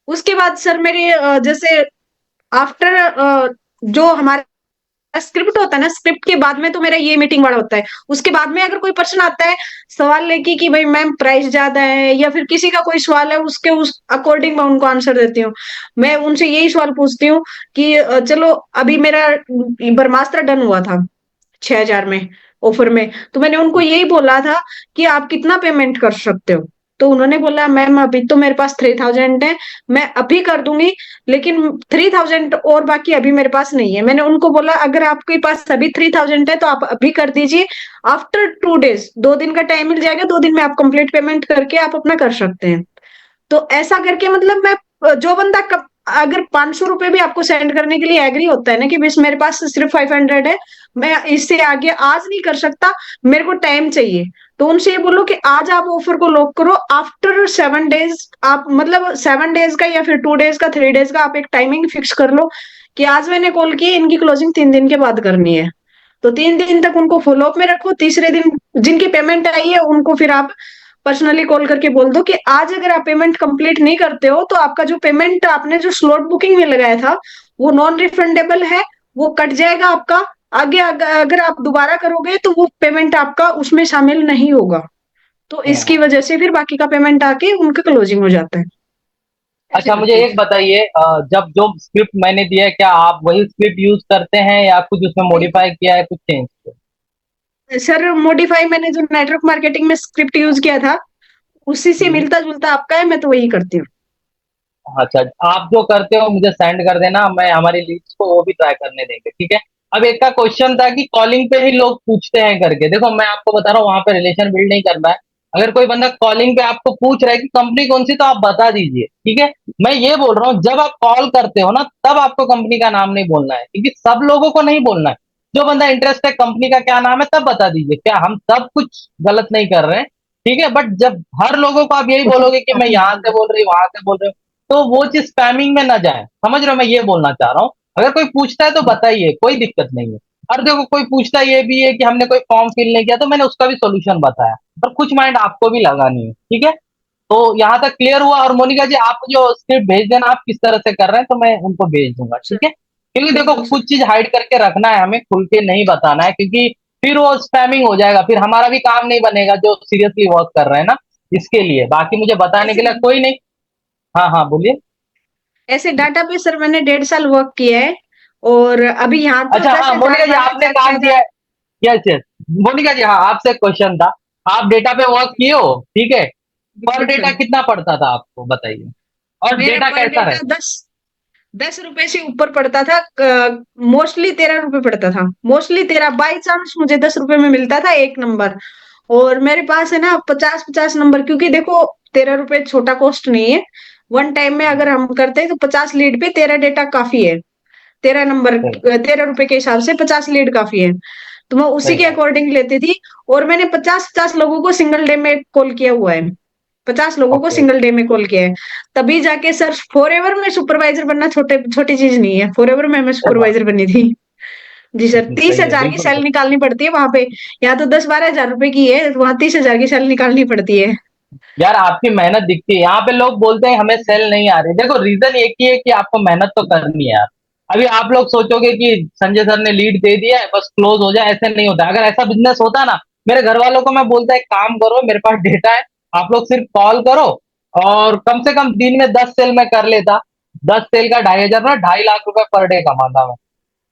उसके बाद सर मेरे जैसे आफ्टर जो हमारा स्क्रिप्ट होता है ना, स्क्रिप्ट के बाद में तो मेरा ये मीटिंग वाला होता है। उसके बाद में अगर कोई पर्सन आता है सवाल लेके कि भाई मैम प्राइस ज्यादा है, या फिर किसी का कोई सवाल है, उसके उस अकॉर्डिंग मैं उनको आंसर देती हूँ। मैं उनसे यही सवाल पूछती हूँ कि चलो अभी मेरा ब्रह्मास्त्र डन हुआ था 6,000 में ऑफर में, तो मैंने उनको यही बोला था कि आप कितना पेमेंट कर सकते हो। तो उन्होंने बोला मैम अभी तो मेरे पास 3,000 है, मैं अभी कर दूंगी, लेकिन 3,000 और बाकी अभी मेरे पास नहीं है। मैंने उनको बोला अगर आपके पास अभी 3,000 है तो आप अभी कर दीजिए, आफ्टर 2 डेज, 2 दिन का टाइम मिल जाएगा, 2 दिन में आप कंप्लीट पेमेंट करके आप अपना कर सकते हैं। तो ऐसा करके मतलब मैं जो बंदा अगर 500 रुपए भी आपको सेंड करने के लिए एग्री होता है ना कि बस मेरे पास सिर्फ 500 है, मैं इससे आगे आज नहीं कर सकता, मेरे को टाइम चाहिए, तो उनसे ये बोलो कि आज आप ऑफर को लॉक करो, आफ्टर 7 डेज आप मतलब 7 डेज का या फिर 2 डेज का 3 डेज का आप एक टाइमिंग फिक्स कर लो कि आज मैंने कॉल की, इनकी क्लोजिंग 3 दिन के बाद करनी है, तो 3 दिन तक उनको फॉलोअप में रखो। तीसरे दिन जिनकी पेमेंट आई है उनको फिर आप पर्सनली कॉल करके बोल दो कि आज अगर आप पेमेंट कंप्लीट नहीं करते हो तो आपका जो पेमेंट आपने जो स्लॉट बुकिंग में लगाया था वो नॉन रिफंडेबल है, वो कट जाएगा आपका। आगे अगर आप दोबारा करोगे तो वो पेमेंट आपका उसमें शामिल नहीं होगा, तो इसकी हम्म। वजह से फिर बाकी का पेमेंट आके उनका क्लोजिंग हो जाता है। ऐसे अच्छा मुझे करते एक बताइए, जब जो स्क्रिप्ट मैंने दिया है क्या आप वही स्क्रिप्ट यूज करते हैं या कुछ उसमें हैं। मॉडिफाई किया है, कुछ चेंज किया? सर मॉडिफाई मैंने जो नेटवर्क मार्केटिंग में स्क्रिप्ट यूज किया था उसी से हम्म। मिलता जुलता आपका है, मैं तो वही करती हूँ। अच्छा, आप जो करते हो मुझे सेंड कर देना, मैं हमारी लीड्स को वो भी ट्राई करने देंगे, ठीक है। अब एक का क्वेश्चन था कि कॉलिंग पे ही लोग पूछते हैं करके, देखो मैं आपको बता रहा हूँ वहां पे रिलेशन बिल्ड नहीं करना है। अगर कोई बंदा कॉलिंग पे आपको पूछ रहा है कि कंपनी कौन सी, तो आप बता दीजिए, ठीक है। मैं ये बोल रहा हूँ जब आप कॉल करते हो ना तब आपको कंपनी का नाम नहीं बोलना है, क्योंकि सब लोगों को नहीं बोलना है। जो बंदा इंटरेस्ट है कंपनी का क्या नाम है तब बता दीजिए, क्या हम सब कुछ गलत नहीं कर रहे हैं, ठीक है। बट जब हर लोगों को आप यही बोलोगे कि मैं यहाँ से बोल रही हूँ वहां से बोल रही हूँ, तो वो चीज स्पैमिंग में ना जाए, समझ रहे हो मैं ये बोलना चाह रहा हूँ। अगर कोई पूछता है तो बताइए, कोई दिक्कत नहीं है। और देखो कोई पूछता ये भी है कि हमने कोई फॉर्म फिल नहीं किया, तो मैंने उसका भी सोल्यूशन बताया, और कुछ माइंड आपको भी लगानी है, ठीक है। तो यहाँ तक क्लियर हुआ। और मोनिका जी आप जो स्क्रिप्ट भेज देना आप किस तरह से कर रहे हैं, तो मैं उनको भेज दूंगा, ठीक सर है। क्योंकि देखो बिल्कुल सर। कुछ चीज हाइड करके रखना है, हमें खुल के नहीं बताना है, क्योंकि फिर वो स्पैमिंग हो जाएगा, फिर हमारा भी काम नहीं बनेगा जो सीरियसली वर्क कर रहे हैं ना। इसके लिए बाकी मुझे बताने के ऐसे लिए कोई नहीं। हाँ हाँ बोलिए। ऐसे डाटा पे सर मैंने 1.5 साल वर्क किया है, और अभी यहाँ तो अच्छा हाँ 10,000 मोनिका जी आपने 12,000 काम पैसा। किया है। Yes yes. मोनिका जी हाँ आपसे क्वेश्चन था, आप डेटा पे वर्क किए हो, ठीक है। पर बिल्कुल डेटा सर। कितना पड़ता था आपको बताइए, और मेरा डेटा पर कैसा डेटा रहे? 10 रुपए से ऊपर पड़ता था, मोस्टली 13 रुपए पड़ता था, मोस्टली 13, बाई चांस मुझे 10 रुपए में मिलता था एक नंबर। और मेरे पास है ना 50-50 नंबर, क्योंकि देखो 13 रुपए छोटा कॉस्ट नहीं है। वन टाइम में अगर हम करते हैं तो 50 लीड पे 13 डेटा काफी है। 13 नंबर, सही 13 रुपए के हिसाब से 50 लीड काफी है, तो मैं उसी सही के बात। अकॉर्डिंग लेती थी। और मैंने 50-50 लोगों को सिंगल डे में कॉल किया हुआ है, 50 लोगों को ओके। सिंगल डे में कॉल किया है। तभी जाके सर फॉर एवर में सुपरवाइजर बनना छोटे छोटी चीज नहीं है, फॉर एवर में मैं सही बात। सुपरवाइजर बनी थी। जी सर, तीस सही है, हजार की बिल्कुल सैलरी सही। निकालनी पड़ती है वहां पे। यहाँ तो 10-12 हजार रुपए की है, वहां 30 हजार की सैलरी निकालनी पड़ती है। यार आपकी मेहनत दिखती है, यहाँ पे लोग बोलते हैं हमें सेल नहीं आ रही, देखो रीजन एक ही है कि आपको मेहनत तो करनी है यार। अभी आप लोग सोचोगे कि संजय सर ने लीड दे दिया है बस क्लोज हो जाए, ऐसे नहीं होता। अगर ऐसा बिजनेस होता ना, मेरे घर वालों को मैं बोलता एक काम करो, मेरे पास डेटा है, आप लोग सिर्फ कॉल करो, और कम से कम दिन में 10 सेल में कर लेता। 10 सेल का 2,500 ना, 2.5 लाख रुपए पर डे कमाता मैं,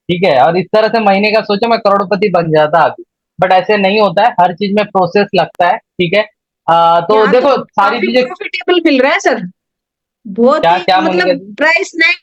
ठीक है। और इस तरह से महीने का सोचो मैं करोड़पति बन जाता अभी। बट ऐसे नहीं होता है, हर चीज में प्रोसेस लगता है, ठीक है। तो यहाँ तो देखो सारी काफी चीजें। प्रॉफिटेबल मिल रहा है सर, बहुत क्या ही क्या मोनिका मतलब जी? प्राइस नहीं।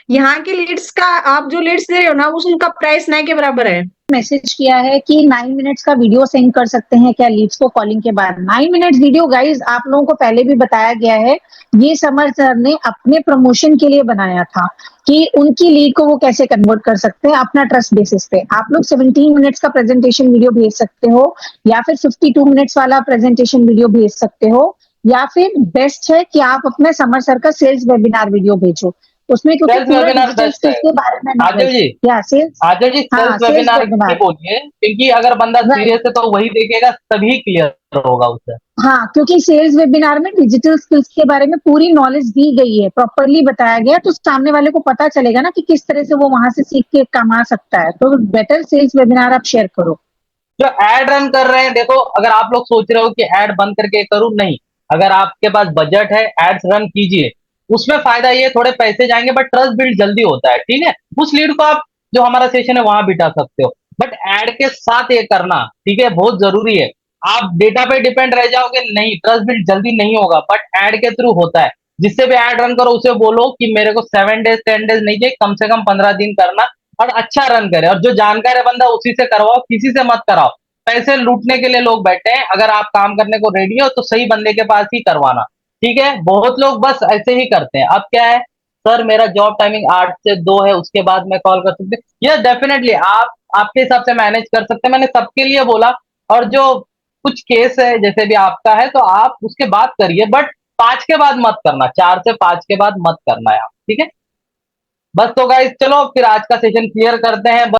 यहाँ के लीड्स का आप जो लीड्स दे रहे हो ना उस उनका प्राइस नहीं के बराबर है। मैसेज किया है कि 9 मिनट्स का वीडियो सेंड कर सकते हैं क्या लीड्स को कॉलिंग के बाद। 9 मिनट्स वीडियो गाइज आप लोगों को पहले भी बताया गया है, ये समर सर ने अपने प्रमोशन के लिए बनाया था कि उनकी लीड को वो कैसे कन्वर्ट कर सकते हैं अपना ट्रस्ट बेसिस पे। आप लोग 17 मिनट्स का प्रेजेंटेशन वीडियो भेज सकते हो, या फिर 52 मिनट्स वाला प्रेजेंटेशन वीडियो भेज सकते हो, या फिर बेस्ट है कि आप अपने समर सर का सेल्स वेबिनार वीडियो भेजो उसमें, क्योंकि सेल्स पूरा वेबिनार डिजिटल बेस्ट है। स्किल्स के बारे में आदिल नॉलेज। जी, या सेल्स, आदिल जी सेल्स हाँ सेल्स वेबिनार ही वेबिनार, बोलिए, क्योंकि अगर बंदा राइट। सीरियस है तो वही देखेगा तभी क्लियर होगा उसे। हाँ, क्योंकि सेल्स वेबिनार में डिजिटल स्किल्स के बारे में पूरी नॉलेज दी गई है, प्रॉपरली बताया गया, तो सामने वाले को पता चलेगा ना कि किस तरह से वो वहां से सीख के कमा सकता है। तो बेटर सेल्स वेबिनार आप शेयर करो। जो एड रन कर रहे हैं, देखो अगर आप लोग सोच रहे हो कि एड बंद करके करूं, नहीं। अगर आपके पास बजट है एड्स रन कीजिए, उसमें फायदा ये थोड़े पैसे जाएंगे बट ट्रस्ट बिल्ड जल्दी होता है, ठीक है। उस लीड को आप जो हमारा सेशन है वहां बिठा सकते हो, बट एड के साथ ये करना, ठीक है, बहुत जरूरी है। आप डेटा पे डिपेंड रह जाओगे, नहीं, ट्रस्ट बिल्ड जल्दी नहीं होगा, बट एड के थ्रू होता है। जिससे भी एड रन करो उसे बोलो कि मेरे को 7 डेज 10 डेज नहीं चाहिए, कम से कम 15 दिन करना, और अच्छा रन करे। और जो जानकार है बंदा उसी से करवाओ, किसी से मत कराओ। पैसे लूटने के लिए लोग बैठे हैं, अगर आप काम करने को रेडी हो तो सही बंदे के पास ही करवाना, ठीक है। बहुत लोग बस ऐसे ही करते हैं। अब क्या है, सर मेरा जॉब टाइमिंग 8 से 2 है, उसके बाद मैं कॉल कर सकती हूँ। यस डेफिनेटली आप आपके हिसाब से मैनेज कर सकते हैं, मैंने सबके लिए बोला। और जो कुछ केस है जैसे भी आपका है तो आप उसके बाद करिए, बट 5 के बाद मत करना, 4 से 5 के बाद मत करना है आप, ठीक है। बस तो गाइस चलो फिर आज का सेशन क्लियर करते हैं।